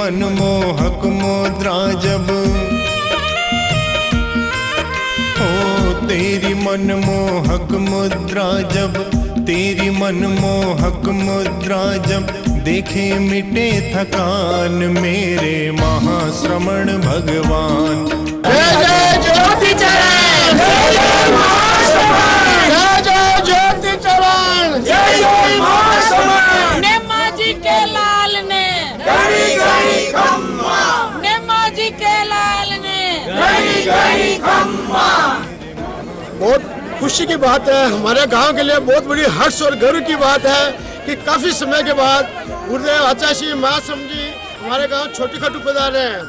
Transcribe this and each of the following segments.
मनमोहक मुद्रा जब, हो तेरी मनमोहक मुद्रा जब, तेरी मनमोहक मुद्रा जब देखे मिटे थकान मेरे महाश्रमण भगवान। जय जय ज्योति चरण, जय जय महाश्रमण, जय जय ज्योति चरण, जय जय महाश्रमण। नेमा जी के लाल ने गणी गणी खम्मा, नेमा जी के लाल ने गणी गणी खम्मा। बहुत खुशी की बात है, हमारे गांव के लिए बहुत बड़ी हर्ष और गर्व की बात है कि काफी समय के बाद गुरुदेव आचार्य महाश्रम जी हमारे गांव छोटी खाटू पधारे हैं।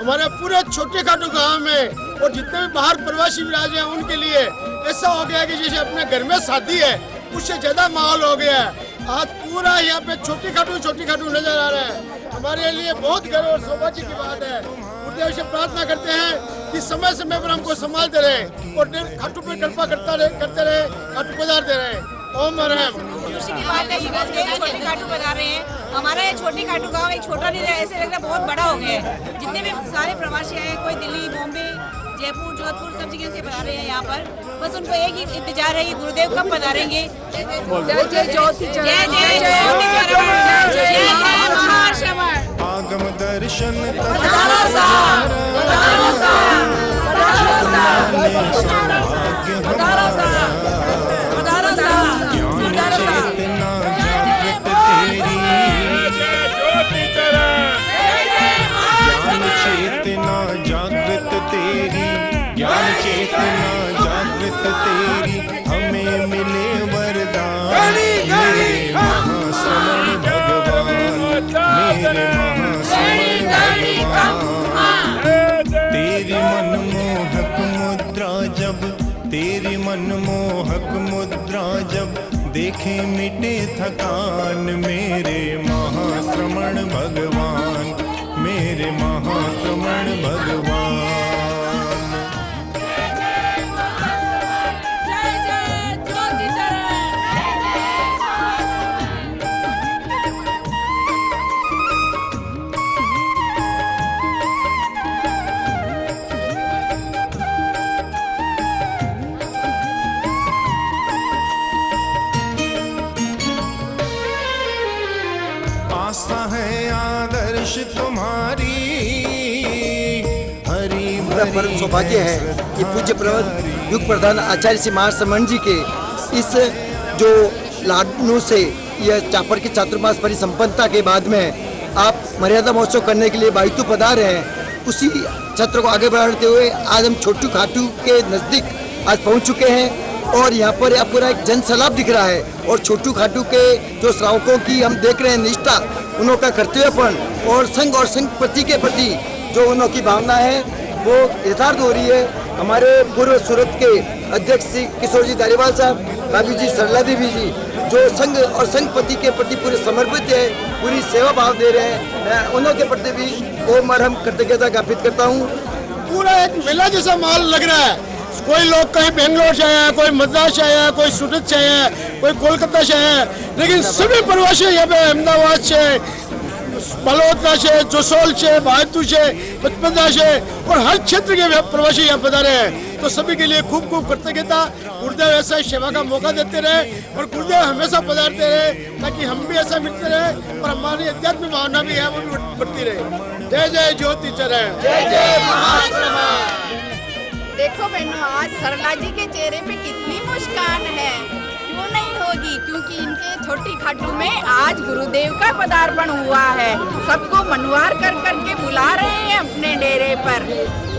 हमारे पूरे छोटे खाटू गांव में और जितने भी बाहर प्रवासी विराज हैं उनके लिए ऐसा हो गया कि जैसे अपने घर में शादी है, उससे ज्यादा माहौल हो गया है। आज पूरा यहाँ पे छोटी खाटू नजर आ रहा है। हमारे लिए बहुत गर्व और सौभाग्य की बात है। गुरुदेव से प्रार्थना करते हैं कि समय समय पर हमको संभालते रहे और खाटू पे कृपा करते रहे, खाटू पधारते रहे। ओम हरम। खुशी की बात है कि गुरुदेव छोटी खाटू बता रहे हैं। हमारा ये छोटी खाटू गांव एक छोटा नहीं रहा, ऐसे लग रहा है बहुत बड़ा हो गया है। जितने भी सारे प्रवासी आए, कोई दिल्ली, बॉम्बे, जयपुर, जोधपुर, सब जगह से पधारे हैं यहाँ पर। बस उनको एक ही इंतजार है कि गुरुदेव कब पधारेंगे। जय जय ज्योति चरण, जय जय ज्योति चरण, जय जय महाश्रमण। आगम दर्शन पधारो सा, पधारो सा, पधारो सा, पधारो सा, पधारो सा, ज्ञान चेतना जागृत तेरी, ज्ञान चेतना जागृत तेरी, ज्ञान चेतना जागृत तेरी, हमें मिले वरदान मेरे महाश्रमण भगवान, मेरे महाश्रमण भगवान। तेरी मनमोहक मुद्रा जब, तेरी मनमोहक मुद्रा जब देखे मिटे थकान मेरे महाश्रमण भगवान, मेरे महाश्रमण भगवान। जय जय ज्योति चरण। आस्था है आदर्श तुम्हारी, हरी भरी परम सौभाग्य है कि पूज्य प्रवत युग प्रधान आचार्य श्री महाश्रमण जी के इस जो लाडनों से यह चापर की चातुर्मास परिसंपन्नता के बाद में आप मर्यादा महोत्सव करने के लिए बाइतू पधार रहे हैं। उसी छत्र को आगे बढ़ाते हुए आज हम छोटू खाटू के नजदीक आज पहुंच चुके हैं और यहाँ पर यह पूरा एक जन सैलाब दिख रहा है। और छोटू खाटू के जो श्रावकों की हम देख रहे हैं निष्ठा, उनका कर्तव्यपन और संघ प्रति के प्रति जो उनकी भावना है वो यथार्थ हो रही है। हमारे पूर्व सूरत के अध्यक्ष श्री किशोर जी धारीवाल साहब, काबी जी, सरला देवी जी जो संघ और संघपति के प्रति पूरे समर्पित है, पूरी सेवा भाव दे रहे हैं। मैं उनके प्रति भी ओम मरहम कृतज्ञता ज्ञापित करता हूँ। पूरा एक मेला जैसा माहौल लग रहा है। कोई लोग कहीं बेंगलोर से आया है, कोई मद्रास से आया है, कोई सूरत से आया है, कोई कोलकाता से आया है, लेकिन सभी प्रवासी यहाँ पे अहमदाबाद से, बलोदरा से, जोसोल से, बहादुर से, पचपंजा से और हर क्षेत्र के प्रवासी यहाँ पधारे हैं। तो सभी के लिए खूब खूब कृतज्ञता। गुरुदेव ऐसा सेवा का मौका देते रहे और गुरुदेव हमेशा पधारते रहे ताकि हम भी ऐसा मिलते रहे और हमारी अध्यात्म भावना भी है वो भी बढ़ती रहे। जय जय ज्योति चरण, जय जय महाश्रमण। देखो बहनों, आज सरला जी के चेहरे पे कितनी मुस्कान है। क्यों नहीं होगी, क्योंकि इनके छोटी खाटू में आज गुरुदेव का पदार्पण हुआ है। सबको मनवार कर करके बुला रहे हैं अपने डेरे पर।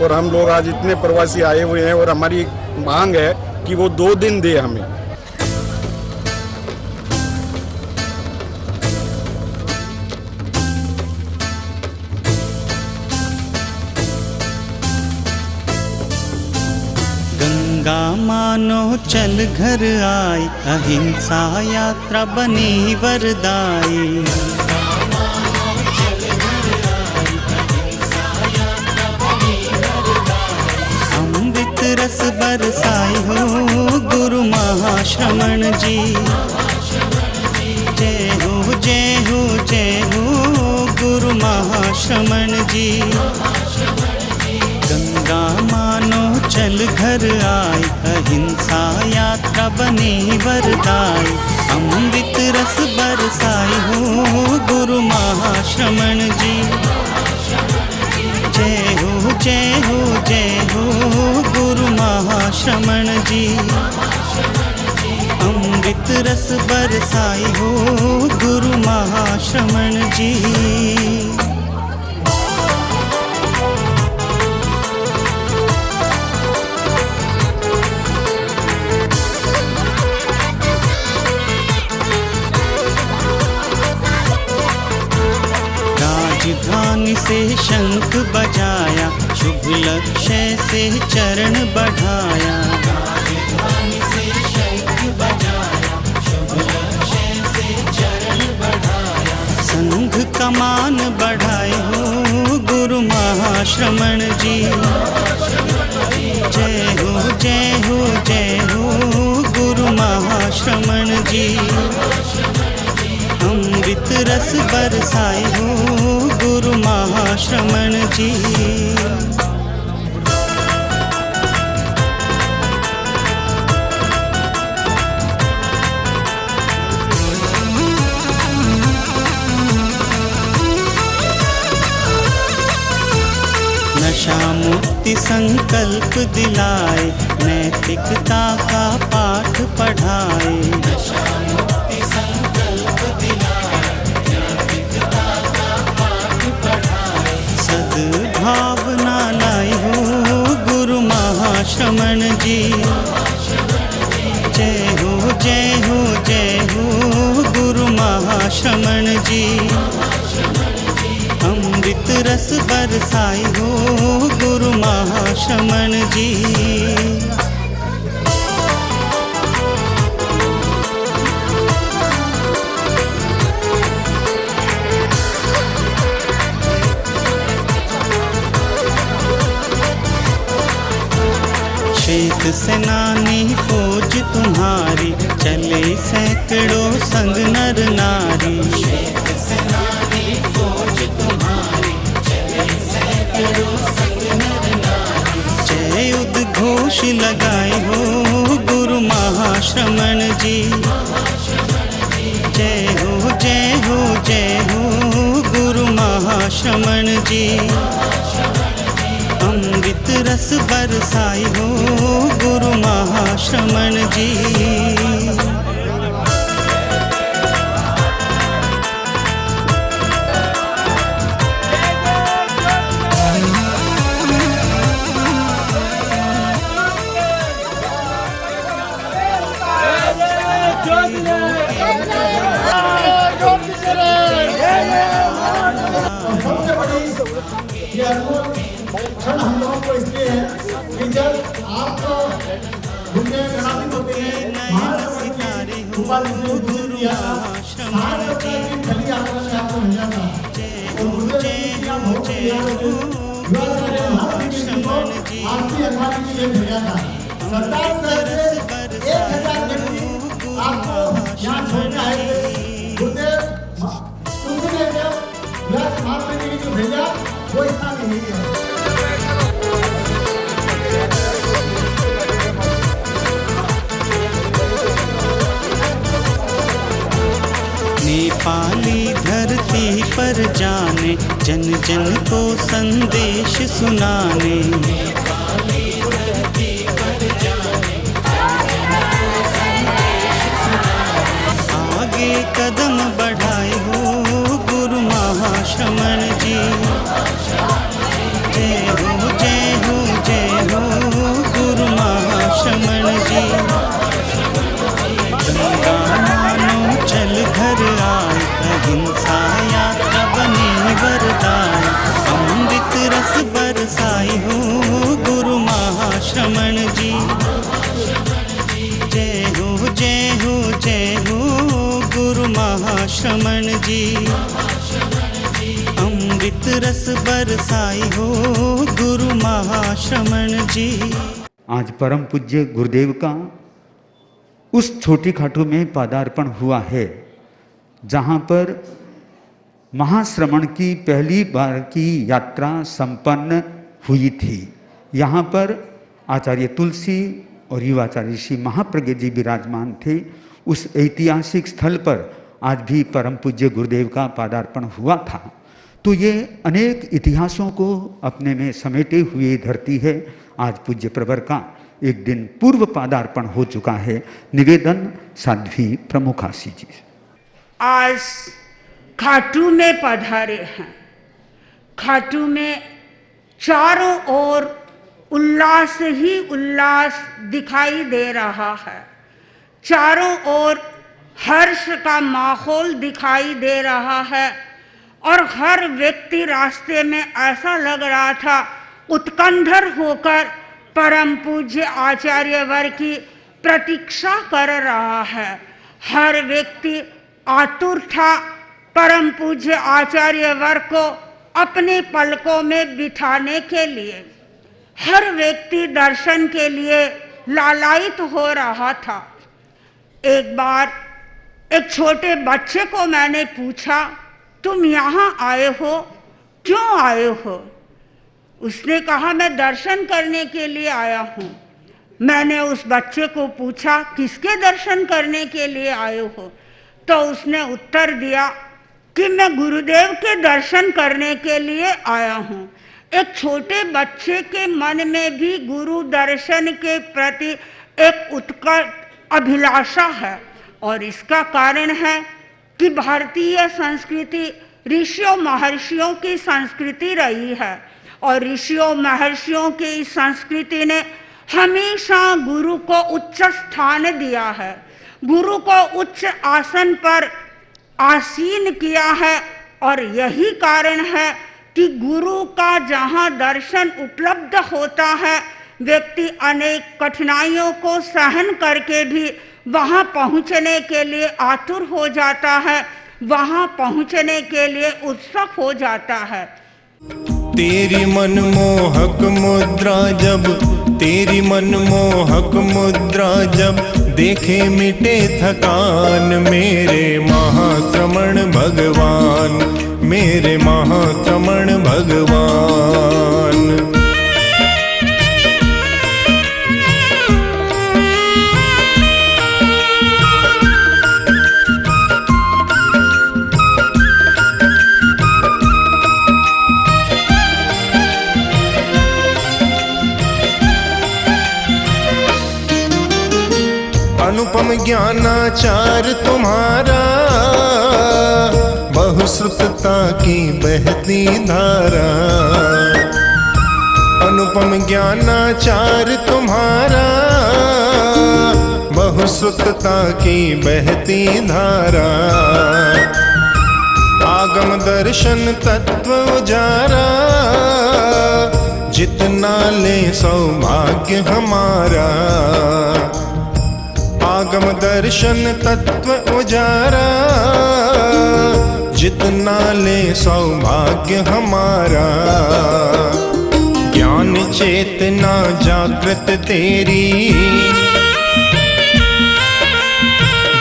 और हम लोग आज इतने प्रवासी आए हुए हैं और हमारी मांग है कि वो 2 दिन दे हमें। गंगा मानो चल घर आई, अहिंसा यात्रा बनी वरदाई। अमृत रस बरसाई हो गुरु महाश्रमण जी। जय हो जय हो जय हो गुरु महाश्रमण जी। गंगा मानो चल घर आई, अहिंसा यात्रा बने वरदाई। अमृत रस बरसाई हो गुरु महाश्रमण जी। जय हो जय हो जय हो गुरु महाश्रमण जी। अमृत रस बरसाई हो गुरु महाश्रमण जी। राजधानी से शंख बजाया, शुभ लक्ष्य से चरण बढ़ाया। राजधानी से शंख बजाया, शुभ लक्ष्य से चरण बढ़ाया। संघ कमान बढ़ाए हो गुरु महाश्रमण जी। जय हो जय हो जय हो गुरु महाश्रमण जी। अमृत रस बरसाए हो गुरु महाश्रमण जी। नशा मुक्ति संकल्प दिलाए, नैतिकता का पाठ पढ़ाए। नशा मुक्ति संकल्प दिलाए, नैतिकता का पाठ पढ़ाए। सद्भावना लाई हो गुरु महाश्रमण जी। जय हो जय हो जय हो गुरु महाश्रमण जी। अमृत रस बरसाई हो गुरु महाश्रमण जी। श्वेत सेनानी फौज तुम्हारी, चले सैकड़ों संग नर नारी। श्वेत सेनानी फौज तुम्हारी, चले सैकड़ों संग नर नारी। जय उद्घोष लगाए हो गुरु महाश्रमण जी। जय हो जय हो जय हो गुरु महाश्रमण जी। अमृत रस बरसाई हो गुरु महाश्रमण जी। हम लोगों को इसलिए है कि जब आपको घूमने गणापित होते हैं, भोपाल से दिया खली यात्रा में आपको भेजा था आरती अखबारी के लिए भेजा था। सरदार साहब से 1000 व्यक्ति आपको यहाँ छोड़ना है। गुरुदेव उन्होंने जब यह समाप्त करने के लिए जो भेजा वो इतना नहीं है। नेपाली धरती पर जाने, जन जन को संदेश सुनाने। नेपाली धरती पर जाने, आगे कदम बढ़ाए हो गुरु महाश्रमण जी। जय हो जय हो जय हो गुरु महाश्रमण जी। गंगा मानो चल घर आए, अहिंसा यात्रा बने वरदाई। अमृत रस बरसाई हो गुरु महाश्रमण जी। जय हो जय हो जय हो गुरु महाश्रमण जी। अमृत रस बरसाई हो गुरु महाश्रमण जी। आज परम पूज्य गुरुदेव का उस छोटी खाटू में पदार्पण हुआ है जहाँ पर महाश्रमण की पहली बार की यात्रा संपन्न हुई थी। यहाँ पर आचार्य तुलसी और युवाचार्य श्री महाप्रज्ञ जी विराजमान थे। उस ऐतिहासिक स्थल पर आज भी परम पूज्य गुरुदेव का पादार्पण हुआ था। तो ये अनेक इतिहासों को अपने में समेटे हुए धरती है। आज पूज्य प्रवर का एक दिन पूर्व पादार्पण हो चुका है। निवेदन साध्वी प्रमुखासी जी। आज खाटू में पधारे हैं। खाटू में चारों ओर उल्लास ही उल्लास दिखाई दे रहा है। चारों ओर हर्ष का माहौल दिखाई दे रहा है और हर व्यक्ति रास्ते में ऐसा लग रहा था उत्कंठित होकर परम पूज्य आचार्य वर की प्रतीक्षा कर रहा है। हर व्यक्ति आतुर था परम पूज्य आचार्य वर को अपने पलकों में बिठाने के लिए। हर व्यक्ति दर्शन के लिए लालायित हो रहा था। एक बार एक छोटे बच्चे को मैंने पूछा, तुम यहाँ आए हो, क्यों आए हो? उसने कहा, मैं दर्शन करने के लिए आया हूँ। मैंने उस बच्चे को पूछा, किसके दर्शन करने के लिए आए हो? तो उसने उत्तर दिया कि मैं गुरुदेव के दर्शन करने के लिए आया हूँ। एक छोटे बच्चे के मन में भी गुरु दर्शन के प्रति एक उत्कट अभिलाषा है और इसका कारण है कि भारतीय संस्कृति ऋषियों महर्षियों की संस्कृति रही है और ऋषियों महर्षियों की इस संस्कृति ने हमेशा गुरु को उच्च स्थान दिया है। गुरु को उच्च आसन पर आसीन किया है और यही कारण है कि गुरु का जहाँ दर्शन उपलब्ध होता है, व्यक्ति अनेक कठिनाइयों को सहन करके भी वहाँ पहुँचने के लिए आतुर हो जाता है, वहाँ पहुँचने के लिए उत्सुक हो जाता है। तेरी मनमोहक मुद्रा जब, तेरी मनमोहक मुद्रा जब देखे मिटे थकान, मेरे महाश्रमण भगवान, मेरे महाश्रमण भगवान। अनुपम ज्ञानाचार तुम्हारा, बहुश्रुतता की बहती धारा। अनुपम ज्ञानाचार तुम्हारा, बहुश्रुतता की बहती धारा। आगम दर्शन तत्व उजारा, जितना ले सौभाग्य हमारा। आगम दर्शन तत्व उजारा, जितना ले सौभाग्य हमारा। ज्ञान चेतना जागृत तेरी,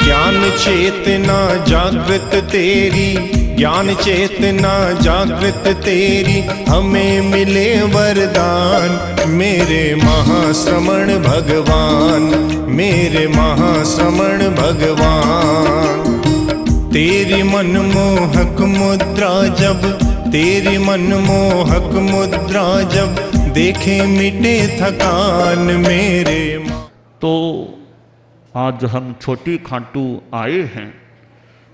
ज्ञान चेतना जागृत तेरी, ज्ञान चेतना जागृत तेरी। हमें मिले वरदान, मेरे महाश्रमण भगवान, मेरे महाश्रमण भगवान। तेरी मनमोहक मुद्रा जब, तेरी मनमोहक मुद्रा जब देखे मिटे थकान, मेरे। तो आज हम छोटी खाटू आए हैं।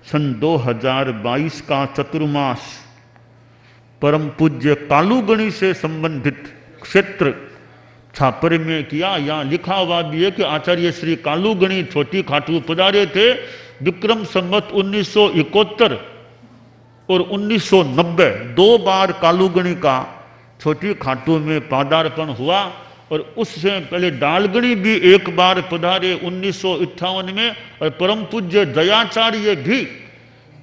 सन 2022 का चतुर्मास परम पूज्य कालूगणी से संबंधित क्षेत्र छापर में किया। यहाँ लिखा हुआ भी है कि आचार्य श्री कालूगणी छोटी खाटू पधारे थे। विक्रम संवत 1971 और 1990 2 बार कालूगणी का छोटी खाटू में पादार्पण हुआ और उससे पहले डालगणी भी एक बार पधारे 1958 में और परम पूज्य दयाचार्य भी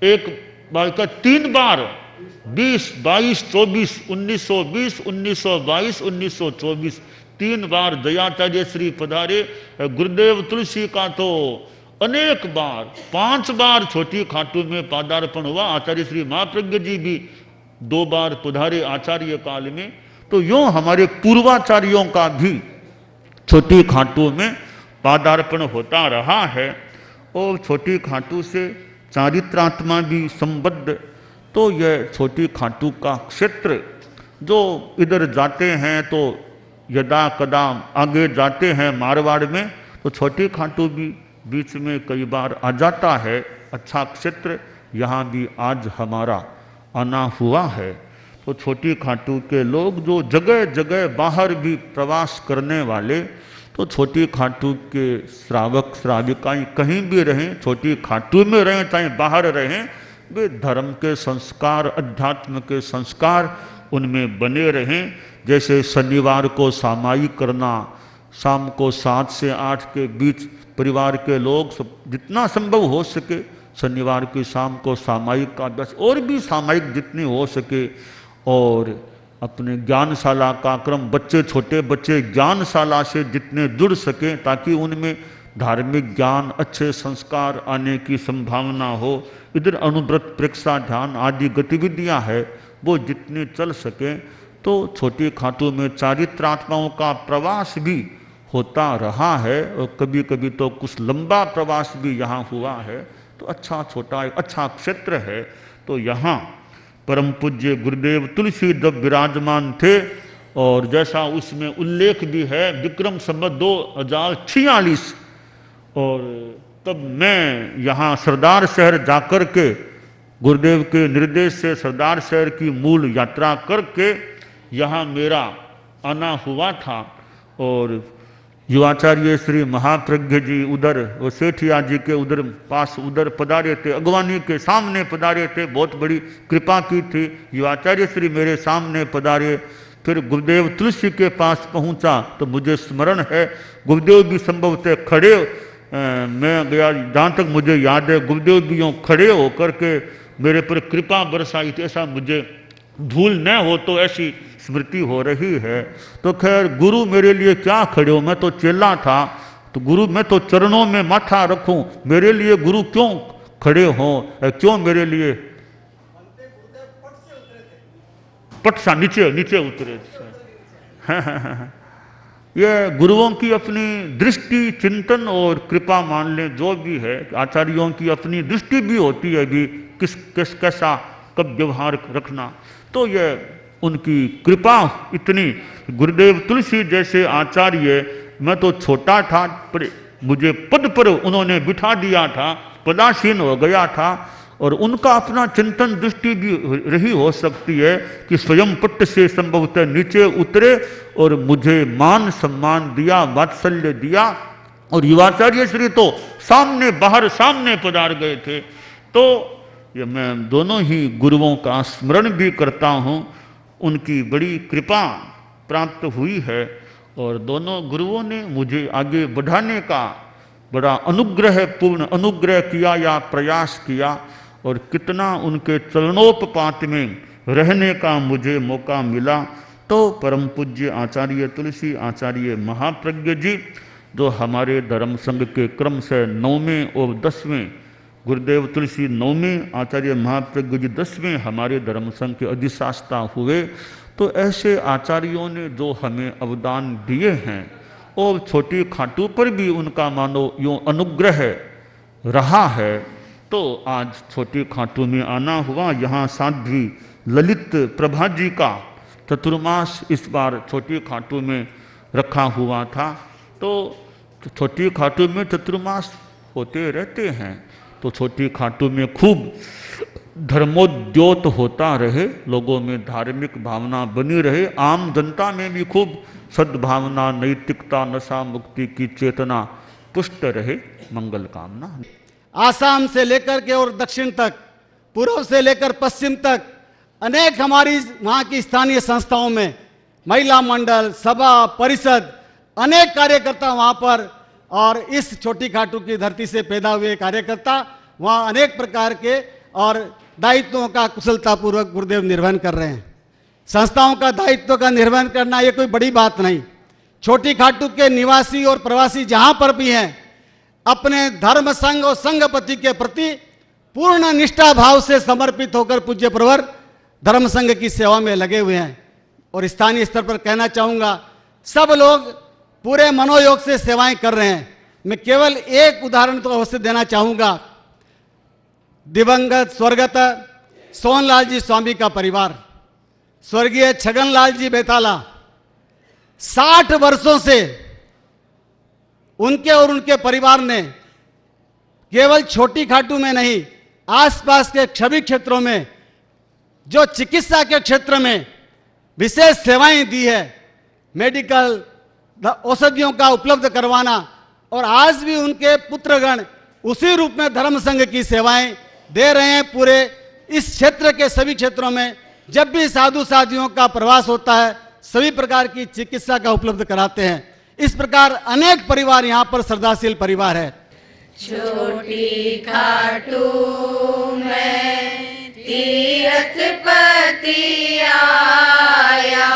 एक बार का 3 बार 20, 22, 24, 1920, 1922, 1924 3 बार दयाचार्य श्री पधारे। गुरुदेव तुलसी का तो अनेक बार 5 बार छोटी खाटू में पदार्पण हुआ। आचार्य श्री महाप्रज्ञ जी भी 2 बार पधारे आचार्य काल में। तो यूं हमारे पूर्वाचार्यों का भी छोटी खाटू में पदार्पण होता रहा है। और छोटी खाटू से चारित्रात्मा भी संबद्ध। तो यह छोटी खाटू का क्षेत्र, जो इधर जाते हैं तो यदा कदा आगे जाते हैं मारवाड़ में, तो छोटी खाटू भी बीच में कई बार आ जाता है। अच्छा क्षेत्र यहाँ भी आज हमारा आना हुआ है। तो छोटी खाटू के लोग जो जगह जगह बाहर भी प्रवास करने वाले, तो छोटी खाटू के श्रावक श्राविकाएं कहीं भी रहें, छोटी खाटू में रहें चाहे बाहर रहें, वे धर्म के संस्कार, अध्यात्म के संस्कार उनमें बने रहें। जैसे शनिवार को सामायिक करना, शाम को 7 से 8 के बीच परिवार के लोग सब जितना संभव हो सके शनिवार की शाम को सामायिक का अभ्यास, और भी सामायिक जितनी हो सके। और अपने ज्ञानशाला का क्रम, बच्चे छोटे बच्चे ज्ञानशाला से जितने जुड़ सकें ताकि उनमें धार्मिक ज्ञान, अच्छे संस्कार आने की संभावना हो। इधर अनुव्रत, प्रेक्षा, ध्यान आदि गतिविधियां है वो जितनी चल सके। तो छोटी खाटू में चारित्रात्माओं का प्रवास भी होता रहा है और कभी कभी तो कुछ लंबा प्रवास भी यहाँ हुआ है। तो अच्छा छोटा एक अच्छा क्षेत्र है। तो यहाँ परम पूज्य गुरुदेव तुलसी जब विराजमान थे, और जैसा उसमें उल्लेख भी है विक्रम संवत 2046, और तब मैं यहाँ सरदार शहर जाकर के गुरुदेव के निर्देश से सरदार शहर की मूल यात्रा करके यहाँ मेरा आना हुआ था। और युवाचार्य श्री महाप्रज्ञ जी उधर वो सेठिया जी के उधर पास उधर पधारे थे, अगवानी के सामने पधारे थे, बहुत बड़ी कृपा की थी। युवाचार्य श्री मेरे सामने पधारे। फिर गुरुदेव तुलसी के पास पहुंचा तो मुझे स्मरण है गुरुदेव भी संभवतः खड़े, मैं गया जहाँ तक मुझे याद है गुरुदेव भी यूँ खड़े होकर के मेरे पर कृपा बरसाई थी। ऐसा मुझे भूल न हो तो ऐसी स्मृति हो रही है। तो खैर गुरु मेरे लिए क्या खड़े हो, मैं तो चेला था, तो गुरु मैं तो चरणों में माथा रखूं, मेरे लिए गुरु क्यों खड़े हों, क्यों मेरे लिए पट सा नीचे नीचे उतरे। ये गुरुओं की अपनी दृष्टि, चिंतन और कृपा मान लें जो भी है। आचार्यों की अपनी दृष्टि भी होती है भी किस कैसा कब व्यवहार रखना। तो ये उनकी कृपा इतनी। गुरुदेव तुलसी जैसे आचार्य, मैं तो छोटा था पर मुझे पद पर उन्होंने बिठा दिया था, पदासीन हो गया था। और उनका अपना चिंतन दृष्टि भी रही हो सकती है कि स्वयं पट्ट से संभवतः नीचे उतरे और मुझे मान सम्मान दिया, वात्सल्य दिया। और युवाचार्य श्री तो सामने बाहर सामने पधार गए थे। तो ये मैं दोनों ही गुरुओं का स्मरण भी करता हूँ, उनकी बड़ी कृपा प्राप्त हुई है। और दोनों गुरुओं ने मुझे आगे बढ़ाने का बड़ा अनुग्रह, पूर्ण अनुग्रह किया या प्रयास किया। और कितना उनके चरणोपपात में रहने का मुझे मौका मिला। तो परम पूज्य आचार्य तुलसी आचार्य महाप्रज्ञ जी, जो हमारे धर्म संघ के क्रम से 9वें और 10वें, गुरुदेव तुलसी 9वें, आचार्य महाप्रज्ञ जी 10वें हमारे धर्म संघ के अधिशास्ता हुए। तो ऐसे आचार्यों ने जो हमें अवदान दिए हैं, और छोटी खाटू पर भी उनका मानो यूँ अनुग्रह रहा है। तो आज छोटी खाटू में आना हुआ। यहाँ साध्वी ललित प्रभा जी का चतुर्मास इस बार छोटी खाटू में रखा हुआ था। तो छोटी खाटू में चतुर्मास होते रहते हैं। तो छोटी खाटू में खूब धर्मोद्योत होता रहे, लोगों में धार्मिक भावना बनी रहे, आम जनता में भी खूब सद्भावना, नैतिकता, नशा मुक्ति की चेतना पुष्ट रहे। मंगल कामना। आसाम से लेकर के और दक्षिण तक, पूर्व से लेकर पश्चिम तक अनेक हमारी वहाँ की स्थानीय संस्थाओं में महिला मंडल, सभा, परिषद, अनेक कार्यकर्ता वहाँ पर, और इस छोटी खाटू की धरती से पैदा हुए कार्यकर्ता वहाँ अनेक प्रकार के और दायित्वों का कुशलतापूर्वक गुरुदेव निर्वहन कर रहे हैं। संस्थाओं का दायित्व का निर्वहन करना ये कोई बड़ी बात नहीं। छोटी खाटू के निवासी और प्रवासी जहाँ पर भी हैं, अपने धर्म संघ और संघपति के प्रति पूर्ण निष्ठा भाव से समर्पित होकर पूज्य प्रवर धर्म संघ की सेवा में लगे हुए हैं। और स्थानीय स्तर पर कहना चाहूँगा, सब लोग पूरे मनोयोग से सेवाएं कर रहे हैं। मैं केवल एक उदाहरण तो अवश्य देना चाहूँगा। दिवंगत स्वर्गत सोहनलाल जी स्वामी का परिवार, स्वर्गीय छगनलाल जी बेताला, 60 वर्षों से उनके और उनके परिवार ने केवल छोटी खाटू में नहीं, आसपास के सभी क्षेत्रों में जो चिकित्सा के क्षेत्र में विशेष सेवाएं दी है, मेडिकल औषधियों का उपलब्ध करवाना, और आज भी उनके पुत्रगण उसी रूप में धर्म संघ की सेवाएं दे रहे हैं। पूरे इस क्षेत्र के सभी क्षेत्रों में जब भी साधु साधियों का प्रवास होता है, सभी प्रकार की चिकित्सा का उपलब्ध कराते हैं। इस प्रकार अनेक परिवार यहाँ पर श्रद्धाशील परिवार है। छोटी खाटू में तीर्थ पति आया,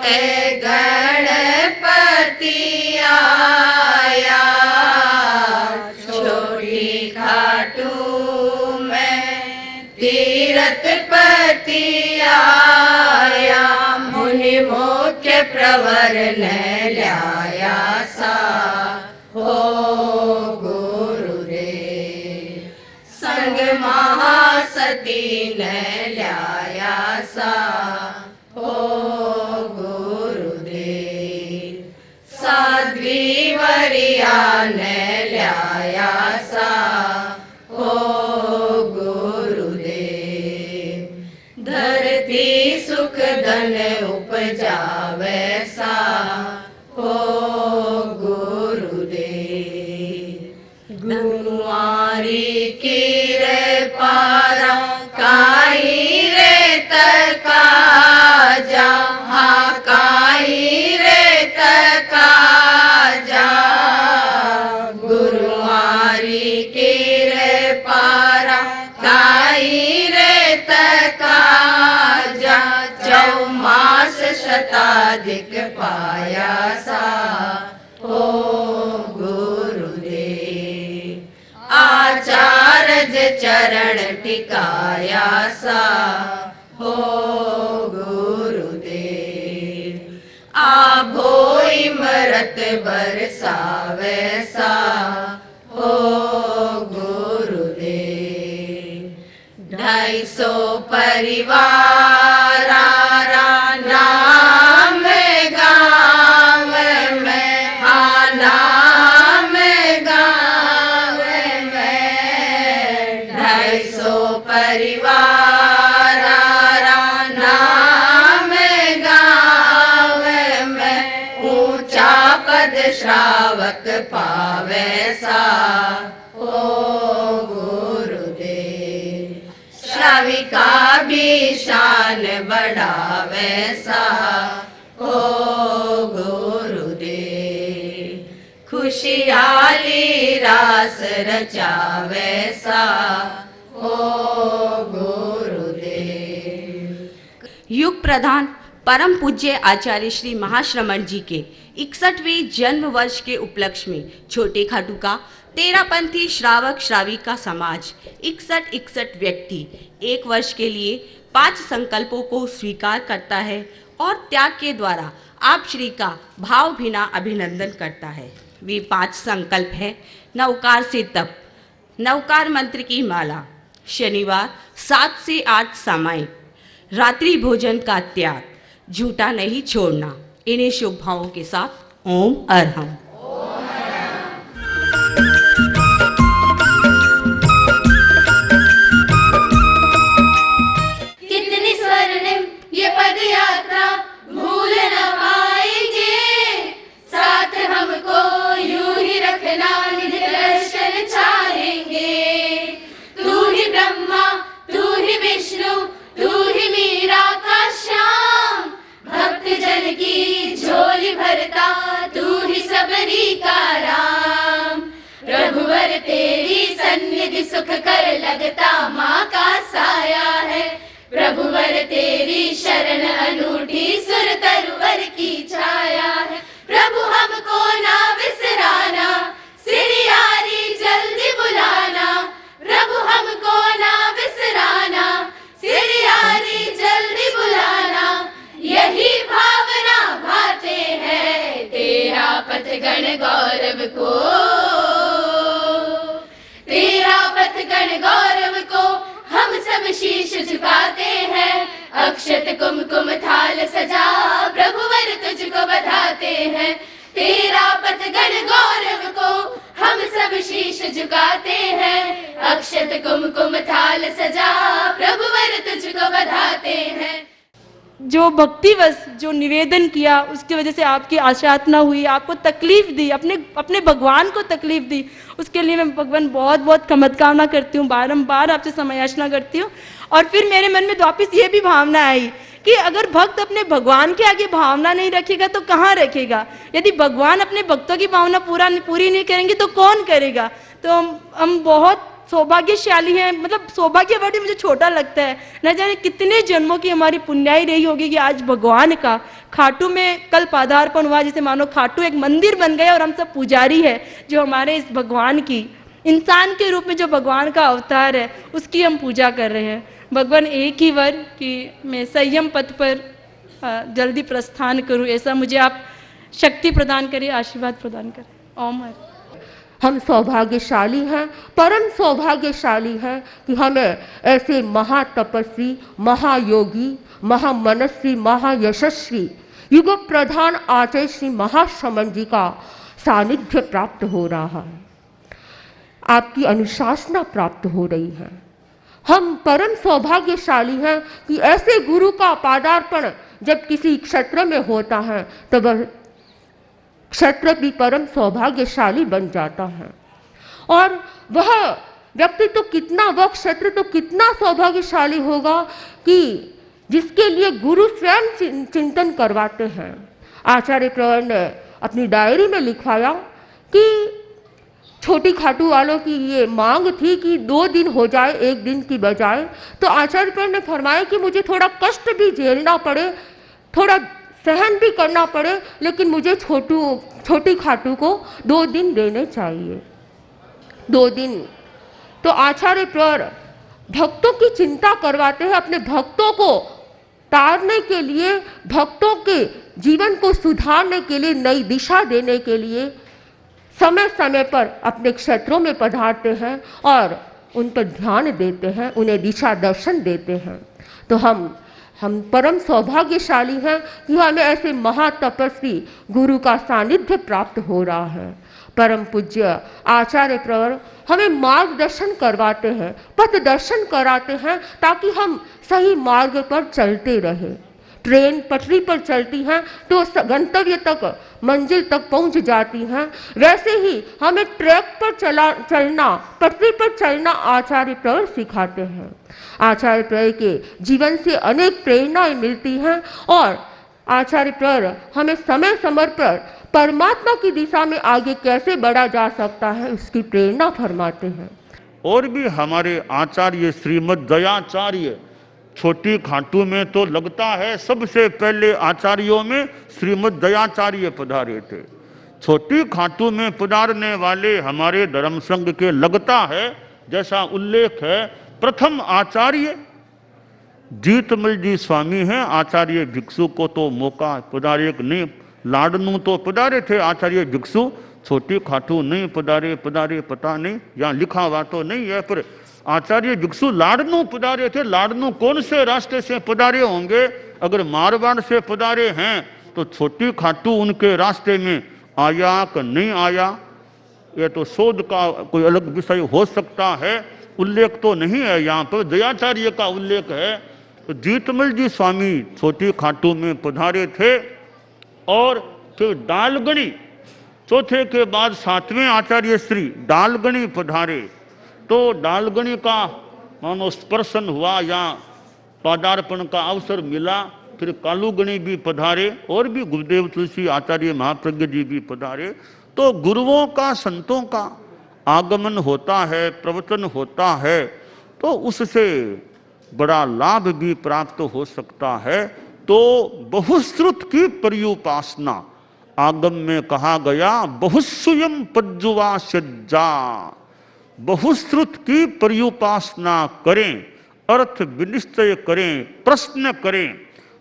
ए गणपति आया। छोटी खाटू में तीर्थ पति आया, मुनि मुख्य प्रवर ने लाया सा हो गुरुदेव। संग महासती ने लाया सा हो गुरुदेव। साध्वी वरिया ने लाया सा हो गुरुदेव। धरती सुख धन उपजावे सा हो गुरुदेव। गुरुआरी की रे पारा काई रे तका जा, हा काई रे तका जा। गुरुआरी की रे पारा काई रे तका जा। चौमास शताधिक पाया सा हो गुरुदेव। आचार्य चरण टिकाया सा हो गुरुदेव। आभोई मरत बरसावे सा हो गुरुदेव। 250 परिवार नाम गाँव में, हाँ नाम गाँव में। 250 परिवार नाम गाँव में। ऊंचा पद श्रावक पावे सा हो गुरुदेव। श्राविका भी शान बढ़ावे सा हो गुरुदेव। खुशियाली रास रचावे सा हो गुरुदेव। युग प्रधान परम पूज्य आचार्य श्री महाश्रमण जी के 61वें जन्म वर्ष के उपलक्ष्य में छोटे खाटू का तेरापंथी श्रावक श्राविका समाज 61 व्यक्ति 1 वर्ष के लिए 5 संकल्पों को स्वीकार करता है और त्याग के द्वारा आप श्री का भाव भीना अभिनंदन करता है। वे 5 संकल्प है: नवकार से तप, नवकार मंत्र की माला, शनिवार 7 से 8 सामायिक, रात्रि भोजन का त्याग, झूठा नहीं छोड़ना। इन्हीं शुभ भावों के साथ ओम अरहम। कितनी स्वर्णिम ये पद यात्रा, भूल न पाएंगे। साथ हमको यूं ही रखना, निज दर्शन चाहेंगे। तू ही ब्रह्मा, तू ही विष्णु, तू ही मीरा का श्याम। भक्त जन की झोली भरता, तू ही सबरी का राम। रघुवर तेरी सन्निधि सुख कर लगता, माँ का साया है। प्रभुवर तेरी शरण अनूठी, सुर तरुवर की छाया है। प्रभु हमको ना विसराना, सिरियारी पथगण गौरव को, तेरा पथगण गौरव को हम सब शीश झुकाते हैं। अक्षत कुमकुम थाल सजा प्रभुवर तुझको बधाते हैं। तेरा पथगण गौरव को हम सब शीश झुकाते हैं। अक्षत कुमकुम थाल सजा प्रभुवर तुझको बधाते हैं। जो भक्तिवश जो निवेदन किया उसकी वजह से आपकी आशातना हुई, आपको तकलीफ दी, अपने भगवान को तकलीफ दी, उसके लिए मैं भगवान बहुत बहुत क्षमतकामना करती हूँ, बारंबार आपसे समयाचना करती हूँ। और फिर मेरे मन में वापिस ये भी भावना आई कि अगर भक्त अपने भगवान के आगे भावना नहीं रखेगा तो कहाँ रखेगा। यदि भगवान अपने भक्तों की भावना पूरी नहीं करेंगे तो कौन करेगा। तो हम बहुत सौभाग्यशाली हैं, मतलब सौभाग्य वर्ड मुझे छोटा लगता है। न जाने कितने जन्मों की हमारी पुण्याई रही होगी कि आज भगवान का खाटू में कल पदार्पण हुआ। जैसे मानो खाटू एक मंदिर बन गया और हम सब पुजारी है जो हमारे इस भगवान की इंसान के रूप में जो भगवान का अवतार है उसकी हम पूजा कर रहे हैं। भगवान एक ही वर कि मैं संयम पथ पर जल्दी प्रस्थान करूं, ऐसा मुझे आप शक्ति प्रदान करें, आशीर्वाद प्रदान करें। ओम हर। हम सौभाग्यशाली हैं, परम सौभाग्यशाली हैं कि हमें ऐसे महातपस्वी, महायोगी, महामनस्वी, महायशस्वी युग प्रधान आचार्य श्री महाश्रमण जी का सानिध्य प्राप्त हो रहा है, आपकी अनुशासना प्राप्त हो रही है। हम परम सौभाग्यशाली हैं कि ऐसे गुरु का पादार्पण जब किसी क्षेत्र में होता है तो वह क्षेत्र भी परम सौभाग्यशाली बन जाता है। और वह व्यक्ति तो कितना, वह क्षेत्र तो कितना सौभाग्यशाली होगा कि जिसके लिए गुरु स्वयं चिंतन करवाते हैं। आचार्य प्रवर ने अपनी डायरी में लिखवाया कि छोटी खाटू वालों की ये मांग थी कि 2 दिन हो जाए 1 दिन की बजाय। तो आचार्य प्रवर ने फरमाया कि मुझे थोड़ा कष्ट भी झेलना पड़े, थोड़ा सहन भी करना पड़े, लेकिन मुझे छोटी खाटू को 2 दिन देने चाहिए। 2 दिन। तो आचार्य प्रवर भक्तों की चिंता करवाते हैं, अपने भक्तों को तारने के लिए, भक्तों के जीवन को सुधारने के लिए, नई दिशा देने के लिए समय समय पर अपने क्षेत्रों में पधारते हैं और उन पर ध्यान देते हैं, उन्हें दिशा दर्शन देते हैं। तो हम परम सौभाग्यशाली हैं कि हमें ऐसे महातपस्वी गुरु का सानिध्य प्राप्त हो रहा है। परम पूज्य आचार्य प्रवर हमें मार्गदर्शन करवाते हैं, पथ दर्शन कराते हैं ताकि हम सही मार्ग पर चलते रहें। ट्रेन पटरी पर चलती हैं तो गंतव्य तक, मंजिल तक पहुंच जाती हैं, वैसे ही हमें ट्रैक पर चलना, पटरी पर चलना आचार्य प्रवर सिखाते हैं। आचार्य प्रवर के जीवन से अनेक प्रेरणाएं मिलती हैं और आचार्य प्रवर हमें समय समय पर परमात्मा की दिशा में आगे कैसे बढ़ा जा सकता है उसकी प्रेरणा फरमाते हैं। और भी हमारे आचार्य श्रीमद दयाचार्य छोटी खाटू में तो लगता है सबसे पहले आचार्यों में श्रीमद दयाचार्य पधारे थे। छोटी खाटू में पधारने वाले हमारे धर्म संघ के लगता है, जैसा उल्लेख है, प्रथम आचार्य जीतमल जी स्वामी हैं। आचार्य भिक्षु को तो मौका पधारे नहीं, लाडनू तो पधारे थे आचार्य भिक्षु, छोटी खाटू नहीं पधारे पता नहीं, यहाँ लिखा हुआ तो नहीं है, पर आचार्य भिक्षु लाडनू पधारे थे। लाडनू कौन से रास्ते से पधारे होंगे? अगर मारवाड़ से पधारे हैं तो छोटी खाटू उनके रास्ते में आया कि नहीं आया, यह तो शोध का कोई अलग विषय हो सकता है। उल्लेख तो नहीं है, यहाँ पर दयाचार्य का उल्लेख है। तो जीतमल जी स्वामी छोटी खाटू में पधारे थे और फिर डालगणी, चौथे के बाद 7वें आचार्य श्री डालगणी पधारे। तो डालगणी का मानो स्पर्शन हुआ या पदार्पण का अवसर मिला। फिर कालूगणी भी पधारे और भी गुरुदेव तुलसी आचार्य महाप्रज्ञ जी भी पधारे। तो गुरुओं का, संतों का आगमन होता है, प्रवचन होता है, तो उससे बड़ा लाभ भी प्राप्त हो सकता है। तो बहुश्रुत की पर्युपासना आगम में कहा गया, बहुस्वयं पज्जुवा सज्जा, बहुश्रुत की पर्युपासना करें, अर्थ विनिश्चय करें, प्रश्न करें।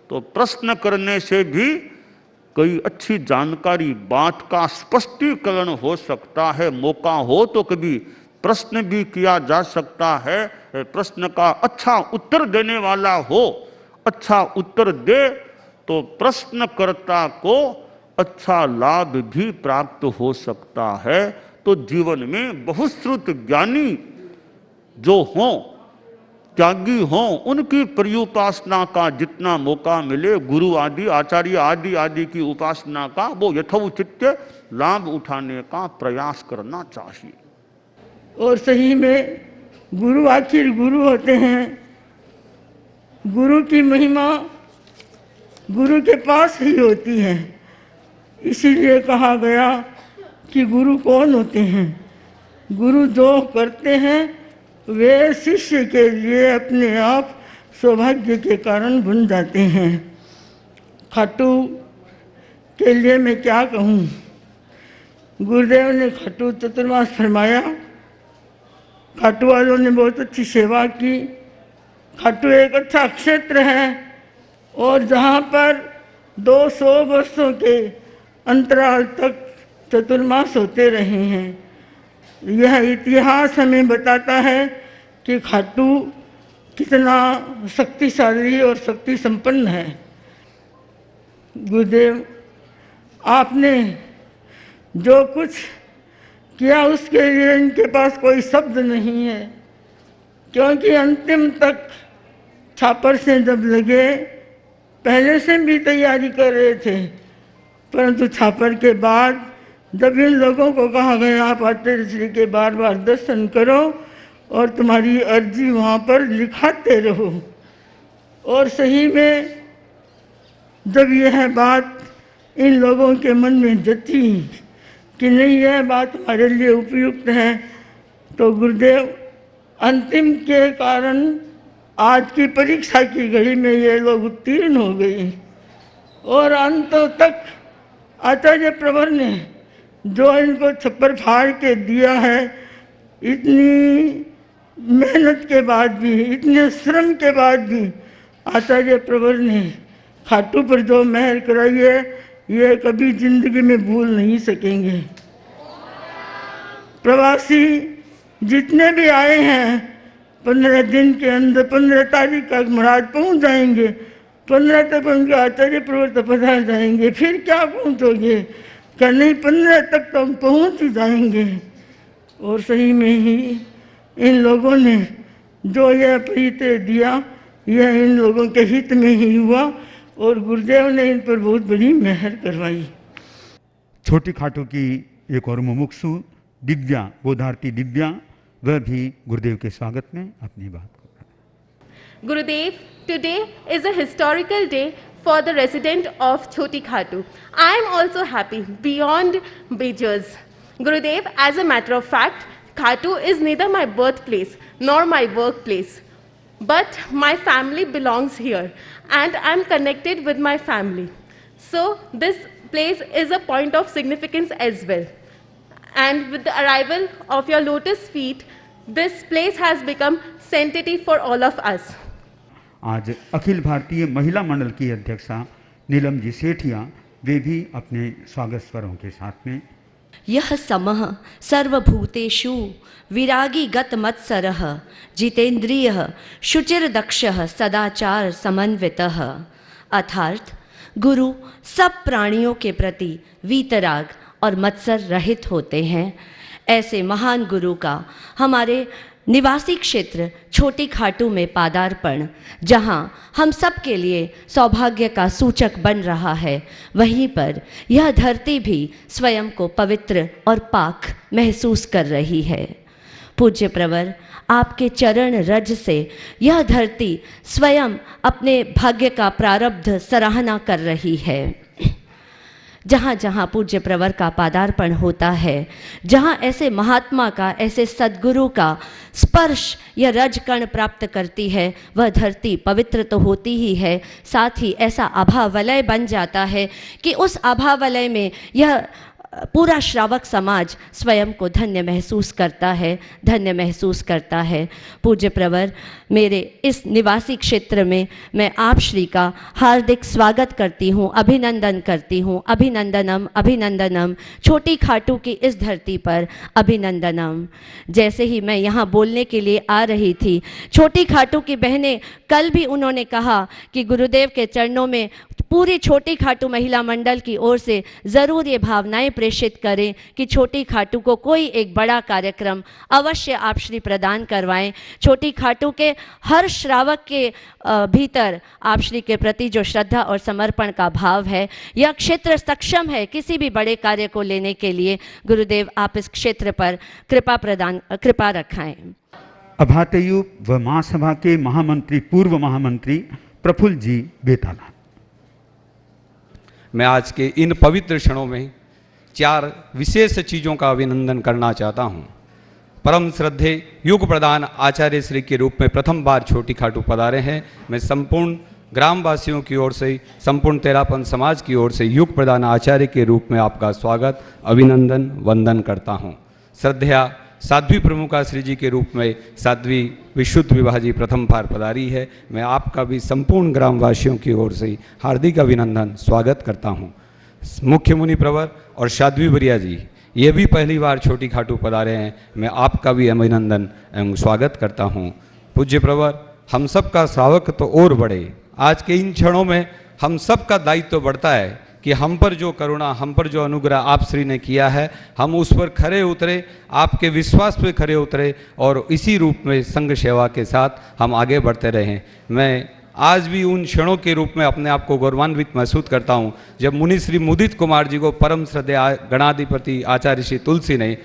तो प्रश्न करने से भी कोई अच्छी जानकारी, बात का स्पष्टीकरण हो सकता है, मौका हो तो कभी प्रश्न भी किया जा सकता है, प्रश्न का अच्छा उत्तर देने वाला हो, अच्छा उत्तर दे तो प्रश्नकर्ता को अच्छा लाभ भी प्राप्त हो सकता है। तो जीवन में बहुश्रुत ज्ञानी जो हों, त्यागी हों, उनकी पर्युपासना का जितना मौका मिले, गुरु आदि आचार्य आदि आदि की उपासना का, वो यथोचित लाभ उठाने का प्रयास करना चाहिए। और सही में गुरु आखिर गुरु होते हैं। गुरु की महिमा गुरु के पास ही होती है। इसीलिए कहा गया कि गुरु कौन होते हैं। गुरु जो करते हैं वे शिष्य के लिए अपने आप सौभाग्य के कारण बन जाते हैं। खाटू के लिए मैं क्या कहूँ, गुरुदेव ने खाटू चतुर्मास फरमाया, खाटू वालों ने बहुत अच्छी सेवा की। खाटू एक अच्छा क्षेत्र है और जहाँ पर 200 वर्षों के अंतराल तक चतुर्मास होते रहे हैं। यह इतिहास हमें बताता है कि खाटू कितना शक्तिशाली और शक्ति संपन्न है। गुरुदेव, आपने जो कुछ किया उसके लिए इनके पास कोई शब्द नहीं है, क्योंकि अंतिम तक छापर से जब लगे, पहले से भी तैयारी कर रहे थे, परंतु छापर के बाद जब इन लोगों को कहा गया आप आचार्य श्री के बार बार दर्शन करो और तुम्हारी अर्जी वहाँ पर लिखाते रहो, और सही में जब यह बात इन लोगों के मन में जची कि नहीं यह बात हमारे लिए उपयुक्त है, तो गुरुदेव अंतिम के कारण आज की परीक्षा की घड़ी में ये लोग उत्तीर्ण हो गए। और अंतों तक आचार्य प्रवर ने जो इनको छप्पर फाड़ के दिया है, इतनी मेहनत के बाद भी, इतने श्रम के बाद भी आचार्य प्रवर ने खाटू पर जो मेहर कराई है, ये कभी जिंदगी में भूल नहीं सकेंगे। प्रवासी जितने भी आए हैं 15 दिन के अंदर 15 तारीख तक महाराज पहुंच जाएंगे, 15 तक उनके आचार्य प्रवर पधार जाएंगे। फिर क्या पहुंचोगे, क्या नहीं 15 तक तो हम पहुंच ही जाएंगे। और सही में ही इन लोगों ने जो यह परिचय दिया, यह इन लोगों के हित में ही हुआ और गुरुदेव ने इन पर बहुत बड़ी मेहर करवाई। छोटी खाटू की एक और मुमुक्षु दिव्या, बोधारती दिव्या, वह भी गुरुदेव के स्वागत में अपनी बात को। Gurudev, today is a historical day for the resident of Choti Khatu. I am also happy beyond measures. Gurudev, as a matter of fact, Khatu is neither my birthplace nor my workplace, but my family belongs here and I am connected with my family. So this place is a point of significance as well. And with the arrival of your lotus feet, this place has become sanctity for all of us. आज अखिल भारतीय महिला मंडल की अध्यक्षा नीलम जी सेठिया, वे भी अपने स्वागत स्वरों के साथ में। यह समः सर्वभूतेषु विरागी गत मत्सरः जितेन्द्रियः शुचिर्दक्षः सदाचार समन्वितः। अर्थात गुरु सब प्राणियों के प्रति वीतराग और मत्सर रहित होते हैं। ऐसे महान गुरु का हमारे निवासी क्षेत्र छोटी खाटू में पादार्पण, जहां हम सब के लिए सौभाग्य का सूचक बन रहा है, वहीं पर यह धरती भी स्वयं को पवित्र और पाक महसूस कर रही है। पूज्य प्रवर, आपके चरण रज से यह धरती स्वयं अपने भाग्य का प्रारब्ध सराहना कर रही है। जहाँ जहाँ पूज्य प्रवर का पादार्पण होता है, जहाँ ऐसे महात्मा का, ऐसे सद्गुरु का स्पर्श या रजकण प्राप्त करती है, वह धरती पवित्र तो होती ही है, साथ ही ऐसा आभा वलय बन जाता है कि उस आभा वलय में यह पूरा श्रावक समाज स्वयं को धन्य महसूस करता है, धन्य महसूस करता है। पूज्य प्रवर, मेरे इस निवासी क्षेत्र में मैं आप श्री का हार्दिक स्वागत करती हूँ, अभिनंदन करती हूँ। अभिनंदनम अभिनंदनम, छोटी खाटू की इस धरती पर अभिनंदनम। जैसे ही मैं यहाँ बोलने के लिए आ रही थी, छोटी खाटू की बहनें, कल भी उन्होंने कहा कि गुरुदेव के चरणों में पूरी छोटी खाटू महिला मंडल की ओर से ज़रूर ये भावनाएं प्रेषित करें कि छोटी खाटू को कोई एक बड़ा कार्यक्रम अवश्य आप श्री प्रदान करवाएं। छोटी खाटू के हर श्रावक के भीतर आप श्री के प्रति जो श्रद्धा और समर्पण का भाव है, यह क्षेत्र सक्षम है किसी भी बड़े कार्य को लेने के लिए। गुरुदेव, आप इस क्षेत्र पर कृपा रखाएं। अभातयु व महासभा के महामंत्री, पूर्व महामंत्री प्रफुल्ल जी बेताला। मैं आज के इन पवित्र क्षणों में 4 विशेष चीज़ों का अभिनंदन करना चाहता हूँ। परम श्रद्धे युग प्रधान आचार्य श्री के रूप में प्रथम बार छोटी खाटू पधारे हैं। मैं संपूर्ण ग्रामवासियों की ओर से, संपूर्ण तेरापन समाज की ओर से युग प्रधान आचार्य के रूप में आपका स्वागत, अभिनंदन, वंदन करता हूँ। श्रद्धेया साध्वी प्रमुखा श्री जी के रूप में साध्वी विशुद्ध विवाह जी प्रथम बार पधारी है। मैं आपका भी संपूर्ण ग्रामवासियों की ओर से हार्दिक अभिनंदन, स्वागत करता हूँ। मुख्य मुनि प्रवर और साध्वी वरिया जी, ये भी पहली बार छोटी खाटू पधारे हैं। मैं आपका भी अभिनंदन एवं स्वागत करता हूँ। पूज्य प्रवर, हम सब का श्रावक तो और बढ़े। आज के इन क्षणों में हम सब का दायित्व तो बढ़ता है कि हम पर जो करुणा, हम पर जो अनुग्रह आप श्री ने किया है, हम उस पर खरे उतरे, आपके विश्वास पे खरे उतरे और इसी रूप में संघ सेवा के साथ हम आगे बढ़ते रहें। मैं आज भी उन क्षणों के रूप में अपने आप को गौरवान्वित महसूस करता हूँ जब मुनि श्री मुदित कुमार जी को परम श्रद्धेय गणाधिपति आचार्य श्री तुलसी ने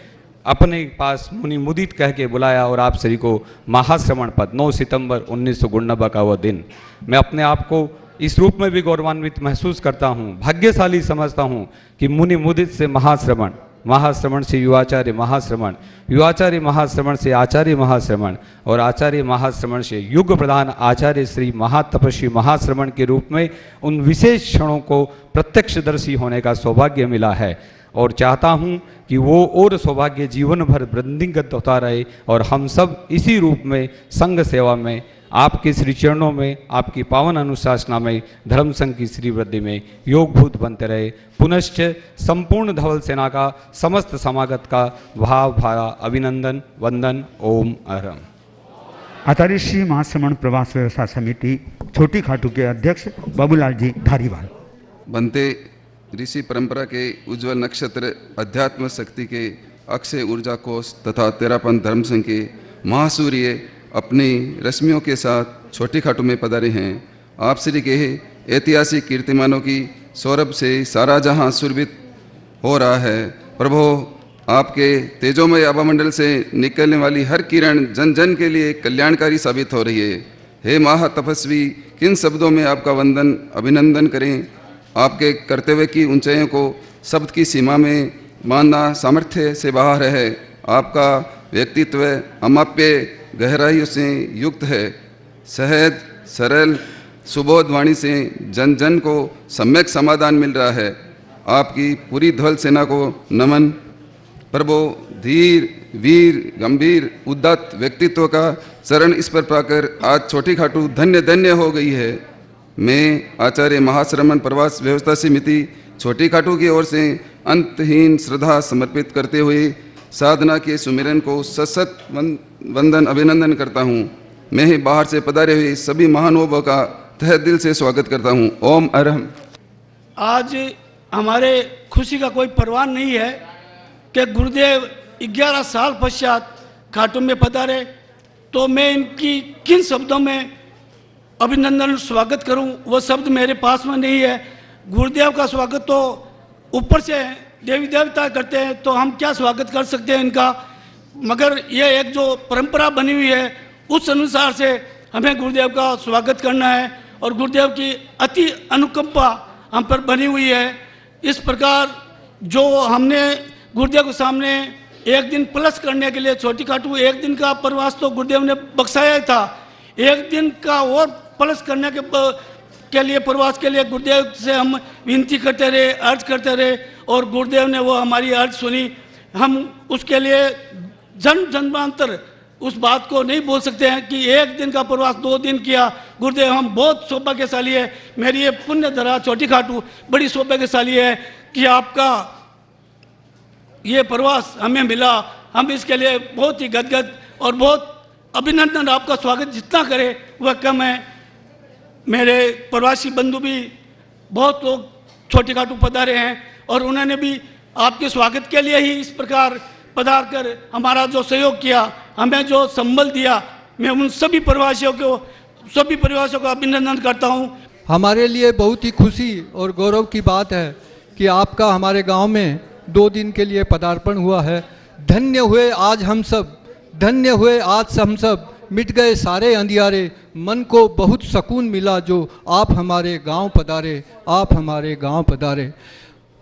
अपने पास मुनि मुदित कह के बुलाया और आप श्री को महाश्रवण पद 9 सितंबर 1999 का वह दिन, मैं अपने आप को इस रूप में भी गौरवान्वित महसूस करता हूँ, भाग्यशाली समझता हूँ कि मुनि मुदित से महाश्रवण, महाश्रवण से युवाचार्य महाश्रवण, युवाचार्य महाश्रवण से आचार्य महाश्रवण और आचार्य महाश्रवण से युग प्रधान आचार्य श्री महातपस्वी महाश्रवण के रूप में उन विशेष क्षणों को प्रत्यक्षदर्शी होने का सौभाग्य मिला है। और चाहता हूँ कि वो और सौभाग्य जीवन भर वृद्धिगत होता रहे और हम सब इसी रूप में संघ सेवा में, आपके श्री चरणों में, आपकी पावन अनुशासना में, धर्म संघ की श्री वृद्धि में योगभूत बनते रहे। पुनश्च संपूर्ण धवल सेना का समस्त समागत का भाव भारा अभिनंदन, वंदन। ओम अरहम। आचार्य श्री महाश्रवण प्रवास व्यवस्था समिति छोटी खाटू के अध्यक्ष बाबूलाल जी धारीवाल। बनते ऋषि परंपरा के उज्जवल नक्षत्र अध्यात्म शक्ति के अक्षय ऊर्जा कोष तथा तेरापन धर्म संघ के महासूर्य अपनी रश्मियों के साथ छोटी खाटू में पधारे हैं। आप श्री के ऐतिहासिक कीर्तिमानों की सौरभ से सारा जहां सुरभित हो रहा है। प्रभु, आपके तेजोमय आभामंडल से निकलने वाली हर किरण जन जन के लिए कल्याणकारी साबित हो रही है। हे महातपस्वी, किन शब्दों में आपका वंदन अभिनंदन करें। आपके कर्तव्य की ऊंचाइयों को शब्द की सीमा में मानना सामर्थ्य से बाहर है। आपका व्यक्तित्व अमाप्य गहराइयों से युक्त है। सहज सरल सुबोध वाणी से जन जन को सम्यक समाधान मिल रहा है। आपकी पूरी ध्वल सेना को नमन। प्रभु, धीर वीर गंभीर उद्दत व्यक्तित्व का चरण इस पर पाकर आज छोटी खाटू धन्य धन्य हो गई है। मैं आचार्य महाश्रवण प्रवास व्यवस्था समिति छोटी खाटू की ओर से अंतहीन श्रद्धा समर्पित करते हुए साधना के सुमिरन को सशत वंदन अभिनंदन करता हूँ। मैं ही बाहर से पधारे हुए सभी महानुभावों का तहे दिल से स्वागत करता हूँ। ओम अरहम। आज हमारे खुशी का कोई परवान नहीं है कि गुरुदेव 11 साल पश्चात खाटू में पधारे, तो मैं इनकी किन शब्दों में अभिनंदन स्वागत करूं, वो शब्द मेरे पास में नहीं है। गुरुदेव का स्वागत तो ऊपर से देवी देवता करते हैं, तो हम क्या स्वागत कर सकते हैं इनका। मगर ये एक जो परंपरा बनी हुई है उस अनुसार से हमें गुरुदेव का स्वागत करना है और गुरुदेव की अति अनुकंपा हम पर बनी हुई है। इस प्रकार जो हमने गुरुदेव के सामने एक दिन प्लस करने के लिए छोटी खाटू एक दिन का प्रवास तो गुरुदेव ने बख्शाया था, एक दिन का और प्लस करने के लिए प्रवास के लिए गुरुदेव से हम विनती करते रहे, अर्ज करते रहे और गुरुदेव ने वो हमारी अर्ज सुनी। हम उसके लिए जन्मांतर उस बात को नहीं बोल सकते हैं कि एक दिन का प्रवास 2 दिन किया। गुरुदेव हम बहुत सौभाग्यशाली है, मेरी ये पुण्य धरा छोटी खाटू बड़ी सौभाग्यशाली है कि आपका ये प्रवास हमें मिला। हम इसके लिए बहुत ही गदगद और बहुत अभिनंदन, आपका स्वागत जितना करे वह कम है। मेरे प्रवासी बंधु भी बहुत लोग छोटी खाटू पधारे हैं और उन्होंने भी आपके स्वागत के लिए ही इस प्रकार पधार कर हमारा जो सहयोग किया, हमें जो संबल दिया, मैं उन सभी प्रवासियों को अभिनंदन करता हूँ। हमारे लिए बहुत ही खुशी और गौरव की बात है कि आपका हमारे गांव में 2 दिन के लिए पदार्पण हुआ है। धन्य हुए आज हम सब, धन्य हुए आज हम सब, मिट गए सारे अंधियारे, मन को बहुत सुकून मिला जो आप हमारे गांव पधारे, आप हमारे गांव पधारे।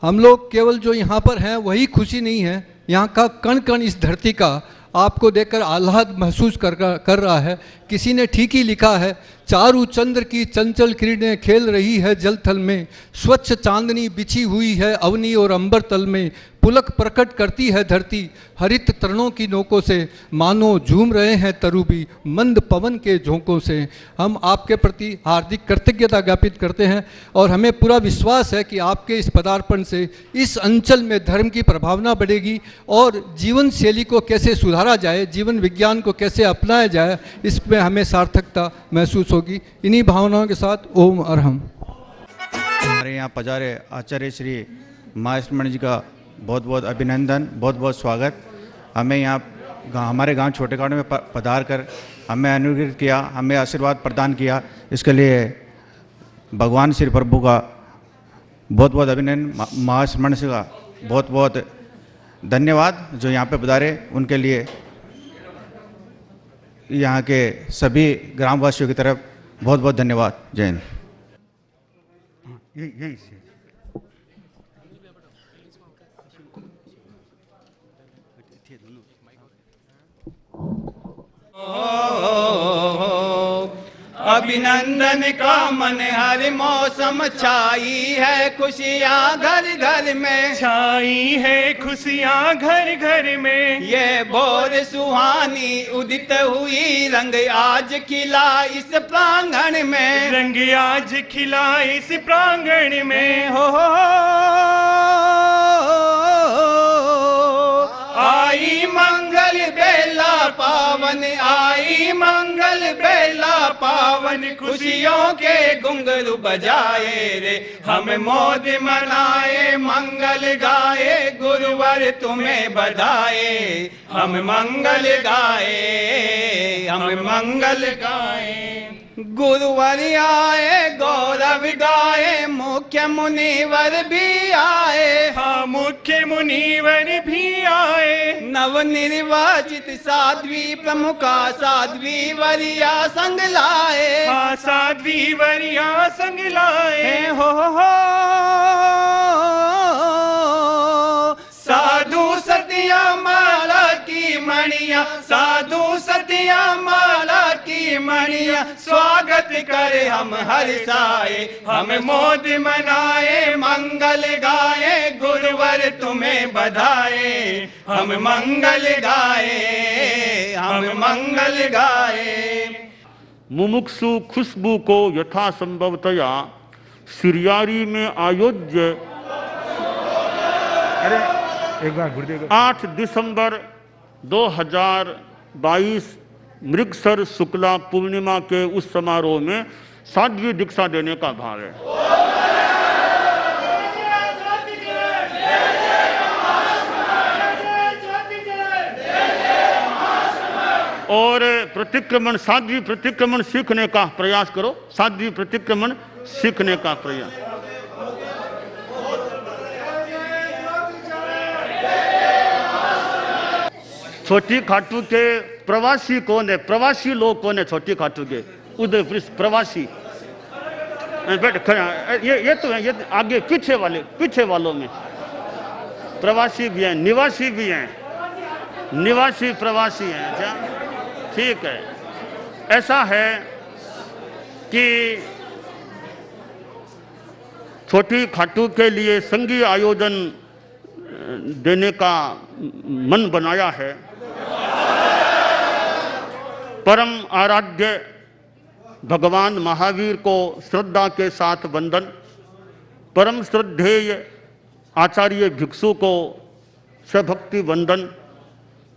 हम लोग केवल जो यहाँ पर हैं वही खुशी नहीं है, यहाँ का कण कण इस धरती का आपको देखकर आह्लाद महसूस कर रहा है। किसी ने ठीक ही लिखा है, चारू चंद्र की चंचल किरणें खेल रही है जल थल में, स्वच्छ चांदनी बिछी हुई है अवनी और अंबर तल में, पुलक प्रकट करती है धरती हरित तरणों की नोकों से, मानो झूम रहे हैं तरूबी मंद पवन के झोंकों से। हम आपके प्रति हार्दिक कृतज्ञता ज्ञापित करते हैं और हमें पूरा विश्वास है कि आपके इस पदार्पण से इस अंचल में धर्म की प्रभावना बढ़ेगी और जीवन शैली को कैसे सुधारा जाए, जीवन विज्ञान को कैसे अपनाया जाए, इसमें हमें सार्थकता महसूस होगी। इन्हीं भावनाओं के साथ ओम अरहम। हमारे यहाँ पधारे आचार्य श्री महाश्रमण जी का बहुत बहुत अभिनंदन, बहुत बहुत स्वागत। हमें यहाँ हमारे गांव छोटे खाटू में पधार कर हमें अनुग्रहित किया, हमें आशीर्वाद प्रदान किया, इसके लिए भगवान श्री प्रभु का बहुत बहुत अभिनंदन, महाश्रमण से का बहुत बहुत धन्यवाद। जो यहाँ पे पधारे उनके लिए यहाँ के सभी ग्रामवासियों की तरफ बहुत बहुत धन्यवाद। जय हिंद। यही से अभिनंदन का मन हर मौसम छाई है, खुशियाँ घर घर में छाई है, खुशियाँ घर घर में। ये भोर सुहानी उदित हुई, रंग आज खिला इस प्रांगण में, रंग आज खिला इस प्रांगण में। हो आई मंगल बेला पावन, आई मंगल बेला पावन, खुशियों के घुंघरू बजाए रे हम मौज मनाए, मंगल गाए गुरुवर तुम्हें बधाए, हम मंगल गाए, हम मंगल गाए। गुरुवर आए गौरव गाए, मुख्य मुनिवर भी आए, हाँ मुख्य मुनिवर भी आए। नव निर्वाचित साध्वी प्रमुखा साध्वी वरिया संग लाए, हाँ साध्वी वरिया संग लाए। हो साधु सतिया माला की मणिया, साधु सतिया माला की मणिया, स्वागत करे हम हर्षाए, हम मौज मनाए, मंगल गाए गुरुवर तुम्हें बधाए, हम मंगल गाए, हम मंगल गाए। मुमुक्षु खुशबू को यथासंभवतया सिरियारी में आयोज्य 8 दिसंबर 2022 मृगसर शुक्ला पूर्णिमा के उस समारोह में साध्वी दीक्षा देने का भाव है। और प्रतिक्रमण, साध्वी प्रतिक्रमण सीखने का प्रयास करो, साध्वी प्रतिक्रमण सीखने का प्रयास। छोटी खाटू के प्रवासी कौन है? प्रवासी लोग कौन है छोटी खाटू के? उधर प्रवासी बैठ ये तो है, ये आगे पीछे वालों में प्रवासी भी हैं, निवासी भी हैं, निवासी प्रवासी हैं। अच्छा ठीक है। ऐसा है कि छोटी खाटू के लिए संघीय आयोजन देने का मन बनाया है। परम आराध्य भगवान महावीर को श्रद्धा के साथ वंदन। परम श्रद्धेय आचार्य भिक्षु को सभक्ति वंदन।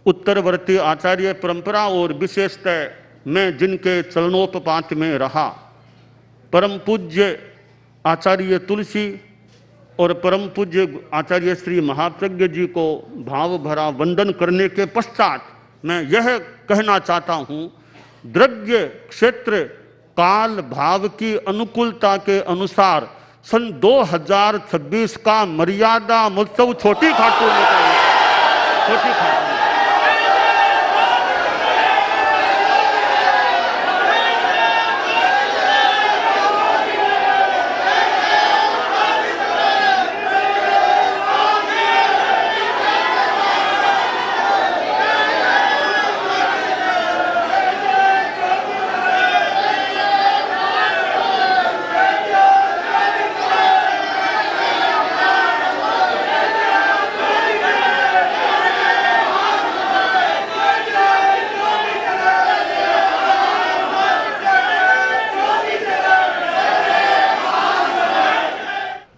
उत्तरवर्ती आचार्य परंपरा और विशेषतः मैं जिनके चरणोपपात में रहा, परम पूज्य आचार्य तुलसी और परम पूज्य आचार्य श्री महाप्रज्ञ जी को भाव भरा वंदन करने के पश्चात मैं यह कहना चाहता हूँ, द्रव्य क्षेत्र काल भाव की अनुकूलता के अनुसार सन 2026 का मर्यादा महोत्सव छोटी खाटू में छोटी खाटू।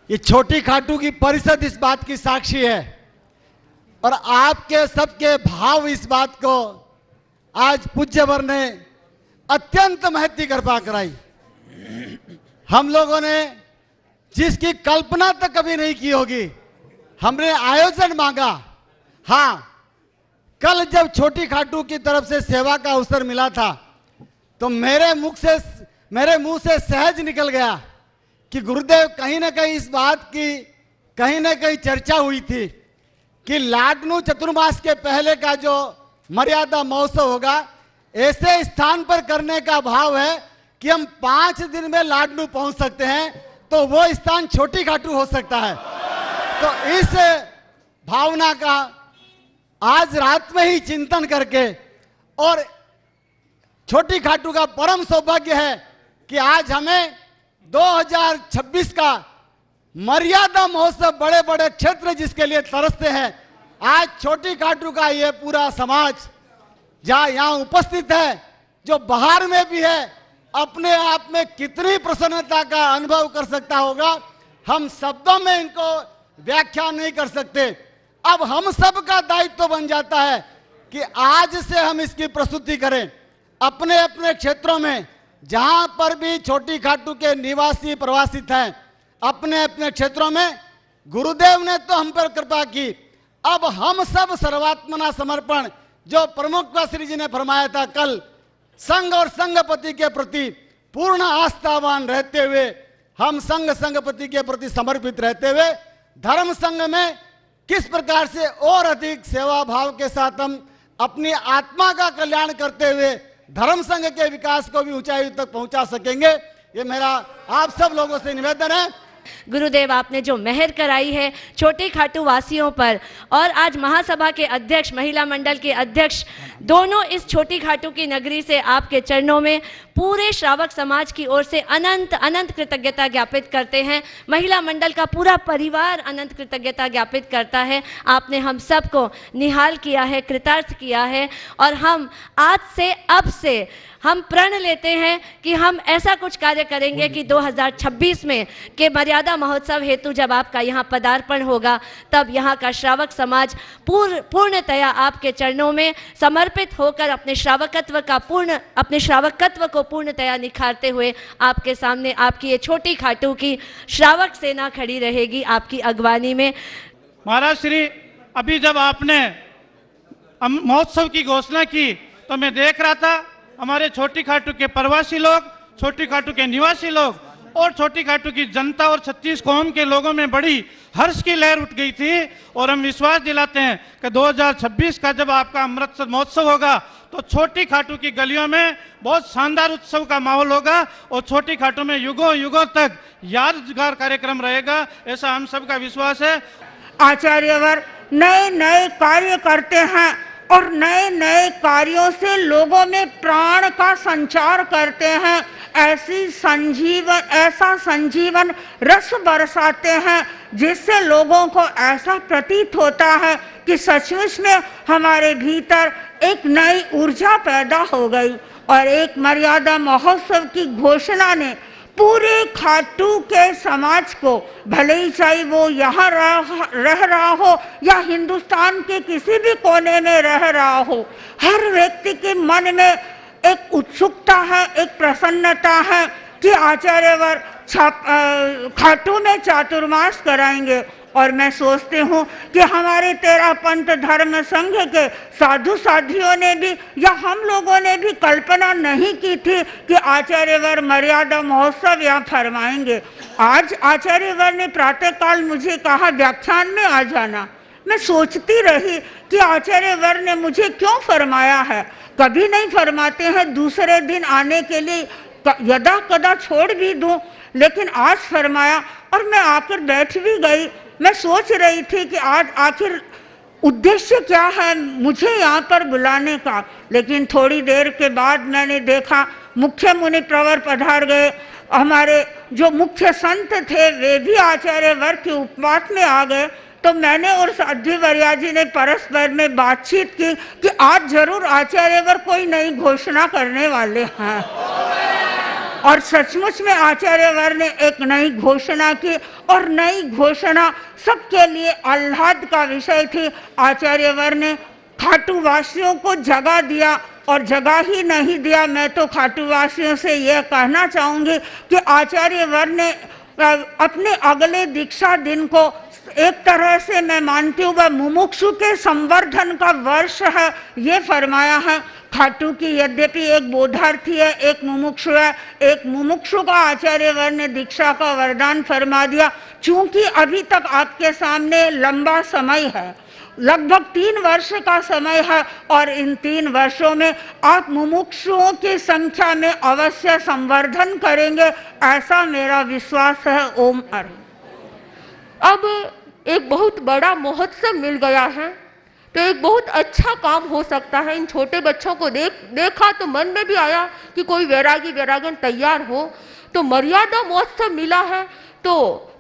ये छोटी खाटू की परिषद इस बात की साक्षी है और आपके सबके भाव इस बात को आज पूज्यवर ने अत्यंत महती कृपा कराई। हम लोगों ने जिसकी कल्पना तक कभी नहीं की होगी, हमने आयोजन मांगा। हाँ, कल जब छोटी खाटू की तरफ से सेवा का अवसर मिला था तो मेरे मुंह से सहज निकल गया कि गुरुदेव कहीं ना कहीं इस बात की कहीं ना कहीं चर्चा हुई थी कि लाडनू चतुर्मास के पहले का जो मर्यादा महोत्सव होगा ऐसे स्थान पर करने का भाव है कि हम 5 दिन में लाडनू पहुंच सकते हैं, तो वो स्थान छोटी खाटू हो सकता है। तो इस भावना का आज रात में ही चिंतन करके और छोटी खाटू का परम सौभाग्य है कि आज हमें 2026 का मर्यादा महोत्सव, बड़े बड़े क्षेत्र जिसके लिए तरसते हैं, आज छोटी खाटू का ये पूरा समाज जहां यहाँ उपस्थित है, जो बाहर में भी है, अपने आप में कितनी प्रसन्नता का अनुभव कर सकता होगा, हम शब्दों में इनको व्याख्या नहीं कर सकते। अब हम सब का दायित्व बन जाता है कि आज से हम इसकी प्रस्तुति करें अपने अपने क्षेत्रों में, जहां पर भी छोटी खाटू के निवासी प्रवासित हैं, अपने अपने क्षेत्रों में। गुरुदेव ने तो हम पर कृपा की, अब हम सब सर्वात्मना समर्पण, जो प्रमुख श्री जी ने फरमाया था कल, संघ और संघपति के प्रति पूर्ण आस्थावान रहते हुए, हम संघ संघपति के प्रति समर्पित रहते हुए धर्म संघ में किस प्रकार से और अधिक सेवा भाव के साथ हम अपनी आत्मा का कल्याण करते हुए धर्म संघ के विकास को भी ऊंचाई तक पहुंचा सकेंगे, ये मेरा आप सब लोगों से निवेदन है। गुरुदेव, आपने जो मेहर कराई है छोटे खाटू वासियों पर, और आज महासभा के अध्यक्ष, महिला मंडल के अध्यक्ष दोनों इस छोटी खाटू की नगरी से आपके चरणों में पूरे श्रावक समाज की ओर से अनंत अनंत कृतज्ञता ज्ञापित करते हैं। महिला मंडल का पूरा परिवार अनंत कृतज्ञता ज्ञापित करता है। आपने हम सबको निहाल किया है, कृतार्थ किया है, और हम आज से अब से हम प्रण लेते हैं कि हम ऐसा कुछ कार्य करेंगे कि 2026 में के मर्यादा महोत्सव हेतु जब आपका यहाँ पदार्पण होगा, तब यहाँ का श्रावक समाज पूर्णतया आपके चरणों में समर्पित होकर अपने श्रावकत्व को पूर्णतया निखारते हुए आपके सामने आपकी ये छोटी खाटू की श्रावक सेना खड़ी रहेगी आपकी अगवानी में। महाराज श्री, अभी जब आपने महोत्सव की घोषणा की तो मैं देख रहा था हमारे छोटी खाटू के प्रवासी लोग, छोटी खाटू के निवासी लोग और छोटी खाटू की जनता और 36 कौम के लोगों में बड़ी हर्ष की लहर उठ गई थी। और हम विश्वास दिलाते हैं कि 2026 का जब आपका अमृत महोत्सव होगा तो छोटी खाटू की गलियों में बहुत शानदार उत्सव का माहौल होगा और छोटी खाटू में युगों युगों तक यादगार कार्यक्रम रहेगा, ऐसा हम सबका विश्वास है। आचार्यवर नए नए कार्य करते हैं और नए नए कार्यों से लोगों में प्राण का संचार करते हैं। ऐसा संजीवन रस बरसाते हैं जिससे लोगों को ऐसा प्रतीत होता है कि सचमुच में हमारे भीतर एक नई ऊर्जा पैदा हो गई। और एक मर्यादा महोत्सव की घोषणा ने पूरे खाटू के समाज को, भले ही चाहे वो यहाँ रह रहा हो या हिंदुस्तान के किसी भी कोने में रह रहा हो, हर व्यक्ति के मन में एक उत्सुकता है, एक प्रसन्नता है कि आचार्यवर खाटू में चातुर्मास कराएंगे। और मैं सोचती हूँ कि हमारे तेरा पंथ धर्म संघ के साधु साधियों ने भी या हम लोगों ने भी कल्पना नहीं की थी कि आचार्यवर मर्यादा महोत्सव यहाँ फरमाएंगे। आज आचार्यवर ने प्रातःकाल मुझे कहा व्याख्यान में आ जाना। मैं सोचती रही कि आचार्यवर ने मुझे क्यों फरमाया है। कभी नहीं फरमाते हैं दूसरे दिन आने के लिए, यदा कदा छोड़ भी दूं, लेकिन आज फरमाया और मैं आकर बैठ भी गई। मैं सोच रही थी कि आज आखिर उद्देश्य क्या है मुझे यहाँ पर बुलाने का, लेकिन थोड़ी देर के बाद मैंने देखा मुख्य मुनि प्रवर पधार गए। हमारे जो मुख्य संत थे वे भी आचार्यवर के उपवास में आ गए। तो मैंने और साध्वी वर्या जी ने परस्पर में बातचीत की कि आज जरूर आचार्यवर कोई नई घोषणा करने वाले हैं। और सचमुच में आचार्यवर ने एक नई घोषणा की और नई घोषणा सबके लिए आह्लाद का विषय थी। आचार्यवर ने खाटू वासियों को जगह दिया और जगह ही नहीं दिया, मैं तो खाटू वासियों से यह कहना चाहूँगी कि आचार्यवर ने अपने अगले दीक्षा दिन को एक तरह से मैं मानती हूँ वह मुमुक्षु के संवर्धन का वर्ष है, ये फरमाया है। खाटू की यद्यपि एक बोधार्थी है, एक मुमुक्षु है। एक मुमुक्षु का आचार्यवर ने दीक्षा का वरदान फरमा दिया। चूंकि अभी तक आपके सामने लंबा समय है, लगभग 3 वर्ष का समय है, और इन 3 वर्षों में आप मुमुक्षुओं की संख्या में अवश्य संवर्धन करेंगे, ऐसा मेरा विश्वास है। ओम हर। अब एक बहुत बड़ा महोत्सव मिल गया है तो एक बहुत अच्छा काम हो सकता है। इन छोटे बच्चों को देखा तो मन में भी आया कि कोई वैरागी वैरागन तैयार हो। तो मर्यादा महोत्सव मिला है तो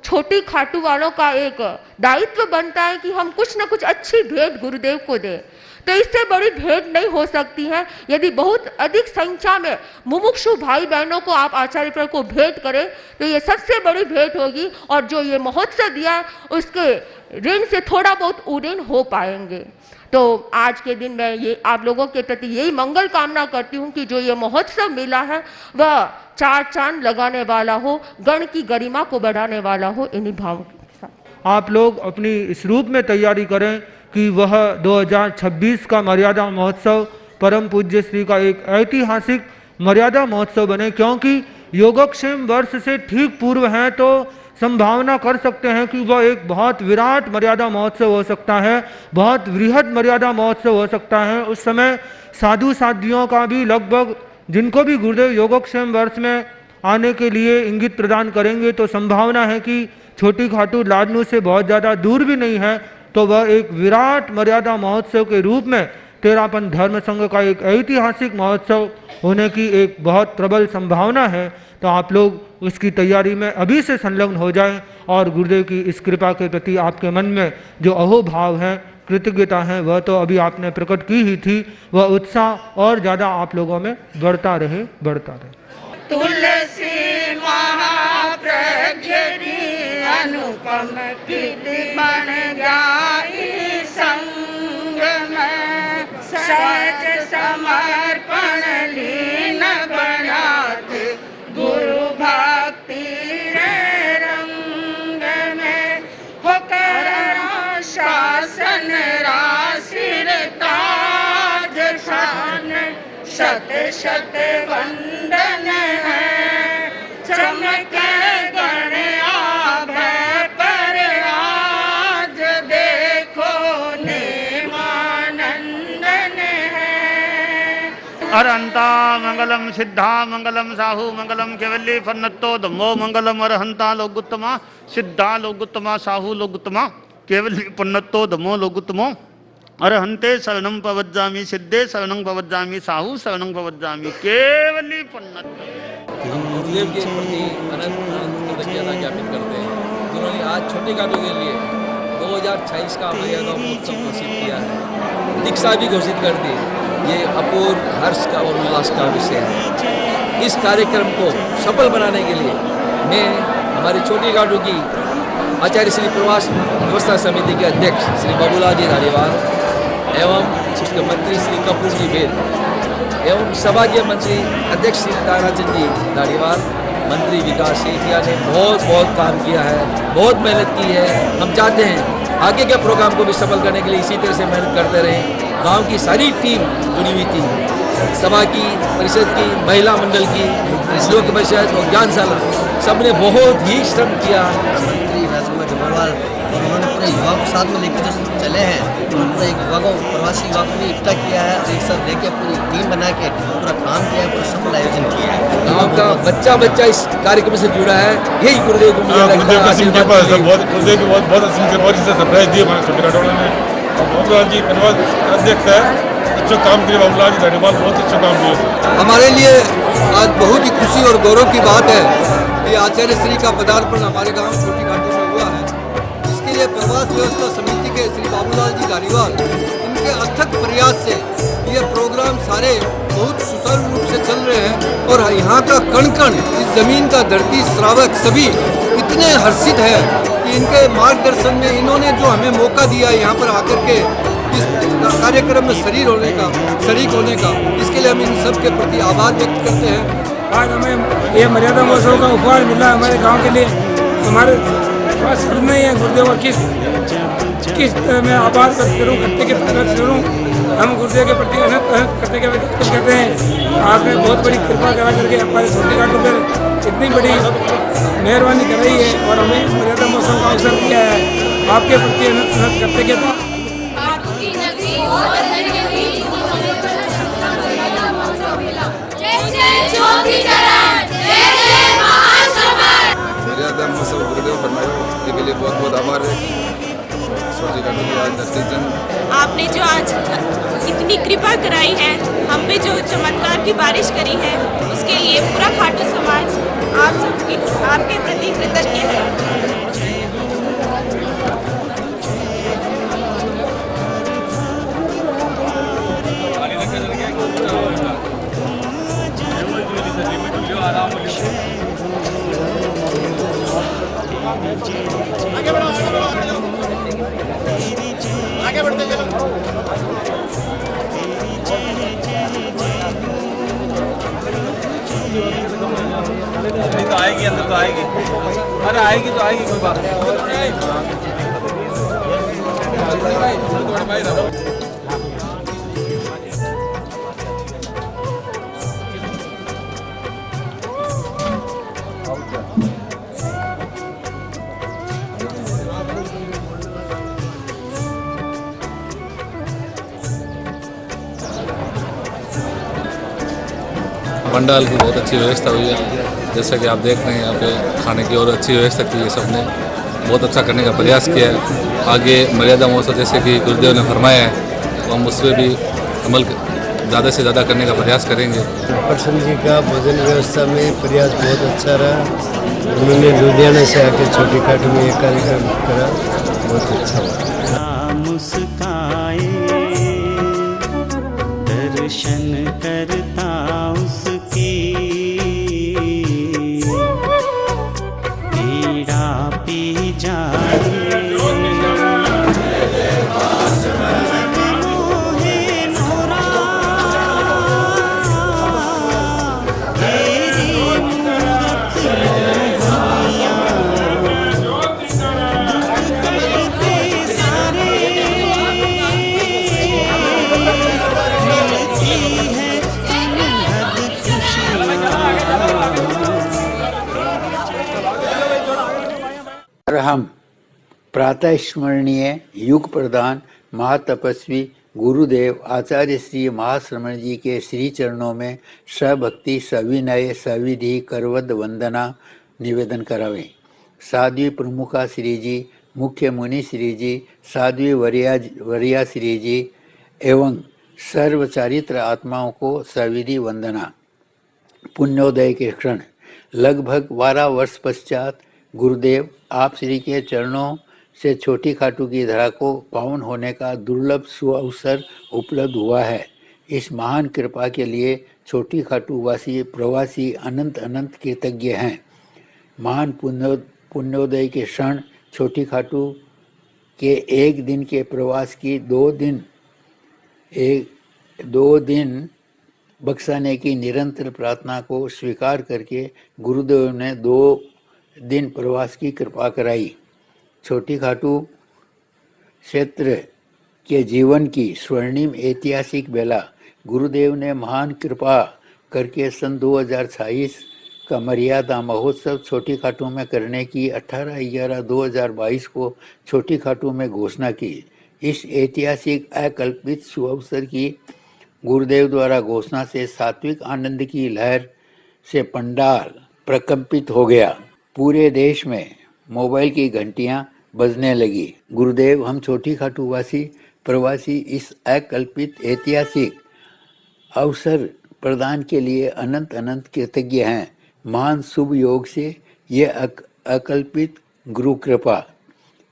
छोटी खाटू वालों का एक दायित्व बनता है कि हम कुछ न कुछ अच्छी भेंट गुरुदेव को दें। तो इससे बड़ी भेंट नहीं हो सकती है यदि बहुत अधिक संख्या में मुमुक्षु भाई बहनों को आप आचार्य पर को भेंट करें तो ये सबसे बड़ी भेंट होगी। और जो ये महोत्सव दिया है उसके ऋण से थोड़ा बहुत उऋण हो पाएंगे। तो आज के दिन मैं ये आप लोगों के प्रति यही मंगल कामना करती हूँ कि जो ये महोत्सव मिला है वह 4 चांद लगाने वाला हो, गण की गरिमा को बढ़ाने वाला हो। इन्हीं भावों के साथ आप लोग अपनी इस रूप में तैयारी करें कि वह 2026 का मर्यादा महोत्सव परम पूज्य श्री का एक ऐतिहासिक मर्यादा महोत्सव बने, क्योंकि योगक्षेम वर्ष से ठीक पूर्व है तो संभावना कर सकते हैं कि वह एक बहुत विराट मर्यादा महोत्सव हो सकता है, बहुत वृहद मर्यादा महोत्सव हो सकता है। उस समय साधु साधियों का भी लगभग जिनको भी गुरुदेव योगक्षेम वर्ष में आने के लिए इंगित प्रदान करेंगे तो संभावना है कि छोटी खाटू लाडनू से बहुत ज़्यादा दूर भी नहीं है। तो वह एक विराट मर्यादा महोत्सव के रूप में तेरापन धर्म संघ का एक ऐतिहासिक महोत्सव होने की एक बहुत प्रबल संभावना है। तो आप लोग उसकी तैयारी में अभी से संलग्न हो जाएं और गुरुदेव की इस कृपा के प्रति आपके मन में जो अहोभाव है, कृतज्ञता है, वह तो अभी आपने प्रकट की ही थी, वह उत्साह और ज़्यादा आप लोगों में बढ़ता रहे। तुलसी महाप्रज्ञ अनुपम कीर्ति बन जाई संग में, सहज समर्पण लीन बनात गुरु भक्ति रे रंग में, होकर शासन राशिर ताज शान शत शत वंदन है, चमके गण आभय पर आज देखो नेमानंदन है। अरहंता मंगलम सिद्धा मंगलम साहू मंगलम केवली फन्नतो धम्मो मंगलम अरहंता लोगुत्तमा सिद्धा लोगुत्तमा साहू लोगुत्तमा केवली पन्नतो धम्मो लोगुत्तमो अरहंते शरणं पवज्जामि, सिद्धे शरणं पवज्जामि, साहू शरणं पवज्जामि, केवली पुण्य। गुरुदेव के प्रति अनंत कृतज्ञता ज्ञापित करते हैं जिन्होंने आज छोटे घाटों के लिए 2026 का मर्यादा महोत्सव घोषित किया है, दीक्षा भी घोषित कर दी। ये अपूर्व हर्ष का और उल्लास का विषय है। इस कार्यक्रम को सफल बनाने के लिए मैं हमारी छोटी घाटों की आचार्य श्री प्रवास व्यवस्था समिति के अध्यक्ष श्री बाबूलाल जी धारीवाल एवं उसके मंत्री श्री कपूर जी बेद एवं सभा के मंत्री अध्यक्ष श्री ताराचंद जी धारीवाल, मंत्री विकास सेठिया ने बहुत काम किया है, बहुत मेहनत की है। हम चाहते हैं आगे के प्रोग्राम को भी सफल करने के लिए इसी तरह से मेहनत करते रहें। गांव की सारी टीम जुड़ी हुई थी, सभा की, परिषद की, महिला मंडल की, लोक परिषद और ज्ञानशाला, सबने बहुत ही श्रम किया। मंत्री राजकुमार जमवाल और उन्होंने पूरे युवाओं को साथ में लेकर जो चले हैं, उन्होंने पूरे युवा को, प्रवासी युवा को भी इकट्ठा किया है और एक साथ लेकर पूरी टीम बना के पूरा काम किया है, पूरा सफल आयोजन किया है। गाँव का बच्चा इस कार्यक्रम से जुड़ा है, यही गुरुदेव को मुझे लगता है गुरुदेव की बहुत सरप्राइज दी हमारे छोटे घाटों में। और बाबूलाल जी धन्यवाद अध्यक्ष है, अच्छा काम किया बाबूलाल जी धन्यवाद, बहुत अच्छा काम किया। हमारे लिए आज बहुत ही खुशी और गौरव की बात है कि आचार्य श्री का पदार्पण हमारे गांव छोटी घाटी में हुआ है। इसके लिए प्रवास व्यवस्था समिति के श्री बाबूलाल जी धारीवाल, इनके अथक प्रयास से ये प्रोग्राम सारे बहुत सुचारू रूप से चल रहे हैं और यहाँ का कण कण, इस जमीन का धरती श्रावक सभी इतने हर्षित है कि इनके मार्गदर्शन में इन्होंने जो हमें मौका दिया है यहाँ पर आकर के इस कार्यक्रम में शरीक होने का, इसके लिए हम इन सब के प्रति आभार व्यक्त करते हैं। आज हमें ये मर्यादा महोत्सव का उपहार मिला हमारे गांव के लिए। हमारे पास शब्द नहीं है गुरुदेव किस मैं आभार व्यक्त करूँ, करते के व्यक्त करूँ। हम गुरुदेव के प्रति अनंत करते के व्यक्त करते हैं। आपने बहुत बड़ी कृपा करा करके हमारे छोटे घाटों पर इतनी बड़ी मेहरबानी कराई है और हमें मर्यादा महोत्सव का अवसर दिया है। आपके प्रति अनंत करते के मर्यादा महोत्सव गुरुदेव फरमायो के लिए बहुत आभार है। छोटी घाटों की आज दर्शन आपने जो आज इतनी कृपा कराई है, हम पे जो चमत्कार की बारिश करी है, उसके लिए पूरा खाटू समाज आपके प्रति कृतज्ञ है। आगे बढ़ते चलो। तो आएगी, अंदर तो आएगी, अरे आएगी तो आएगी, कोई बात नहीं। पंडाल की बहुत अच्छी व्यवस्था हुई है, जैसा कि आप देख रहे हैं यहाँ पे खाने की और अच्छी व्यवस्था की है। सबने बहुत अच्छा करने का प्रयास किया है। आगे मर्यादा महोत्सव जैसे कि गुरुदेव ने फरमाया है, तो हम उस पर भी अमल ज़्यादा से ज़्यादा करने का प्रयास करेंगे। प्रसन्न जी का भोजन व्यवस्था में प्रयास बहुत अच्छा रहा। उन्होंने लुधियाना से आकर छोटी घाटी में एक कार्यक्रम करा, बहुत अच्छा हुआ। मुस्काए दर्शन करता उसकी, पीड़ा पी जाए हम प्रातः स्मरणीय युग प्रधान महातपस्वी गुरुदेव आचार्य श्री महाश्रमण जी के श्री चरणों में सभक्ति सविनय सविधि करवद वंदना निवेदन करावे। साध्वी प्रमुखा श्री जी मुख्य मुनि श्री जी, साध्वी वरिया श्री जी एवं सर्व चारित्र आत्माओं को सविधि वंदना। पुण्योदय के क्षण लगभग 12 वर्ष पश्चात गुरुदेव आप श्री के चरणों से छोटी खाटू की धरा को पावन होने का दुर्लभ सुअवसर उपलब्ध हुआ है। इस महान कृपा के लिए छोटी खाटू वासी प्रवासी अनंत अनंत कृतज्ञ हैं। महान पुण्योदय के क्षण छोटी खाटू के एक दिन के प्रवास की 2 दिन बख्शाने की निरंतर प्रार्थना को स्वीकार करके गुरुदेव ने 2 दिन प्रवास की कृपा कराई। छोटी खाटू क्षेत्र के जीवन की स्वर्णिम ऐतिहासिक बेला गुरुदेव ने महान कृपा करके सन 2026 का मर्यादा महोत्सव छोटी खाटू में करने की 18/11/2022 को छोटी खाटू में घोषणा की। इस ऐतिहासिक अकल्पित सुअवसर की गुरुदेव द्वारा घोषणा से सात्विक आनंद की लहर से पंडाल प्रकंपित हो गया। पूरे देश में मोबाइल की घंटियां बजने लगी। गुरुदेव हम छोटी खाटू वासी प्रवासी इस अकल्पित ऐतिहासिक अवसर प्रदान के लिए अनंत अनंत कृतज्ञ हैं। महान शुभ योग से यह अकल्पित गुरु कृपा।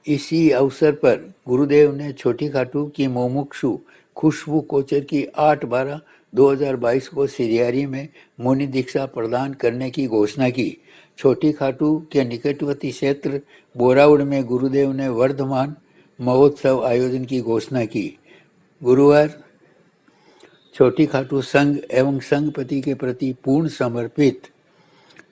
इसी अवसर पर गुरुदेव ने छोटी खाटू की मुमुक्षु खुशबू कोचर की 8/12/2022 को सिरियारी में मुनि दीक्षा प्रदान करने की घोषणा की। छोटी खाटू के निकटवर्ती क्षेत्र बोरावड़ में गुरुदेव ने वर्धमान महोत्सव आयोजन की घोषणा की। गुरुवार छोटी खाटू संघ एवं संघपति के प्रति पूर्ण समर्पित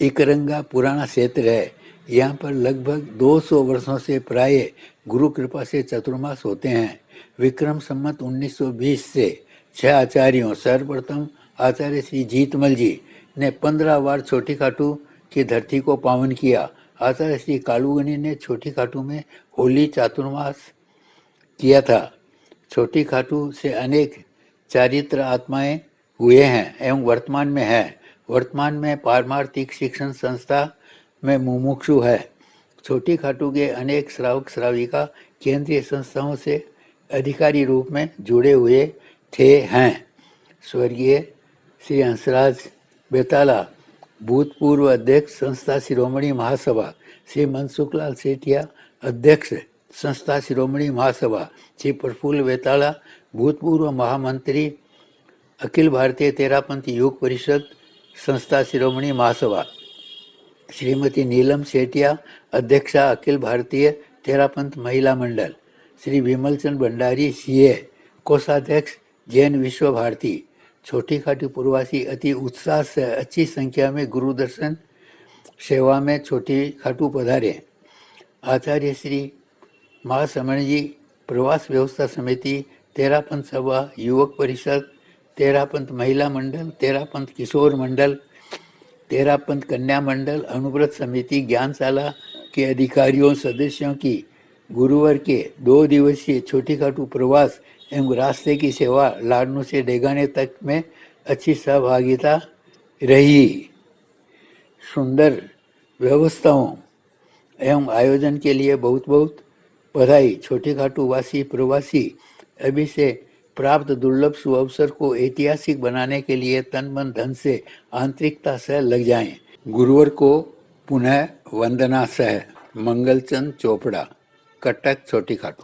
इकरंगा पुराना क्षेत्र है। यहाँ पर लगभग 200 वर्षों से प्राय गुरु कृपा से चतुर्मास होते हैं। विक्रम संमत 1920 से 6 आचार्यों सर्वप्रथम आचार्य श्री जीतमल जी ने 15 बार छोटी खाटू की धरती को पावन किया। आचार्य श्री कालूगनी ने छोटी खाटू में होली चातुर्मास किया था। छोटी खाटू से अनेक चारित्र आत्माएं हुए हैं एवं वर्तमान में है। वर्तमान में पारमार्थिक शिक्षण संस्था में मुमुक्षु है। छोटी खाटू के अनेक श्रावक श्राविका केंद्रीय संस्थाओं से अधिकारी रूप में जुड़े हुए हैं। स्वर्गीय श्री हंसराज बेताला भूतपूर्व अध्यक्ष संस्था शिरोमणि महासभा, श्री मनसुखलाल सेठिया अध्यक्ष संस्था शिरोमणि महासभा, श्री प्रफुल्ल बेताला भूतपूर्व महामंत्री अखिल भारतीय तेरापंथ योग परिषद संस्था शिरोमणि महासभा, श्रीमती नीलम सेठिया अध्यक्षा अखिल भारतीय तेरापंथ महिला मंडल, श्री विमलचंद भंडारी सीए कोषाध्यक्ष जैन विश्व भारती। छोटी खाटू पूर्ववासी अति उत्साह से अच्छी संख्या में गुरु दर्शन सेवा में छोटी खाटू पधारे। आचार्य श्री महासमण जी प्रवास व्यवस्था समिति, तेरापंथ सभा, युवक परिषद, तेरापंथ महिला मंडल, तेरापंथ किशोर मंडल, तेरापंथ कन्या मंडल, अनुव्रत समिति, ज्ञानशाला के अधिकारियों सदस्यों की गुरुवार के 2 दिवसीय छोटी खाटू प्रवास एवं रास्ते की सेवा लाडनू से डेगाने तक में अच्छी सहभागिता रही। सुंदर व्यवस्थाओं एवं आयोजन के लिए बहुत बहुत बधाई। छोटी खाटू वासी प्रवासी अभी से प्राप्त दुर्लभ सुअवसर को ऐतिहासिक बनाने के लिए तन मन धन से आंतरिकता से लग जाएं। गुरुवार को पुनः वंदना सह मंगलचंद चोपड़ा, कटक, छोटी खाटू।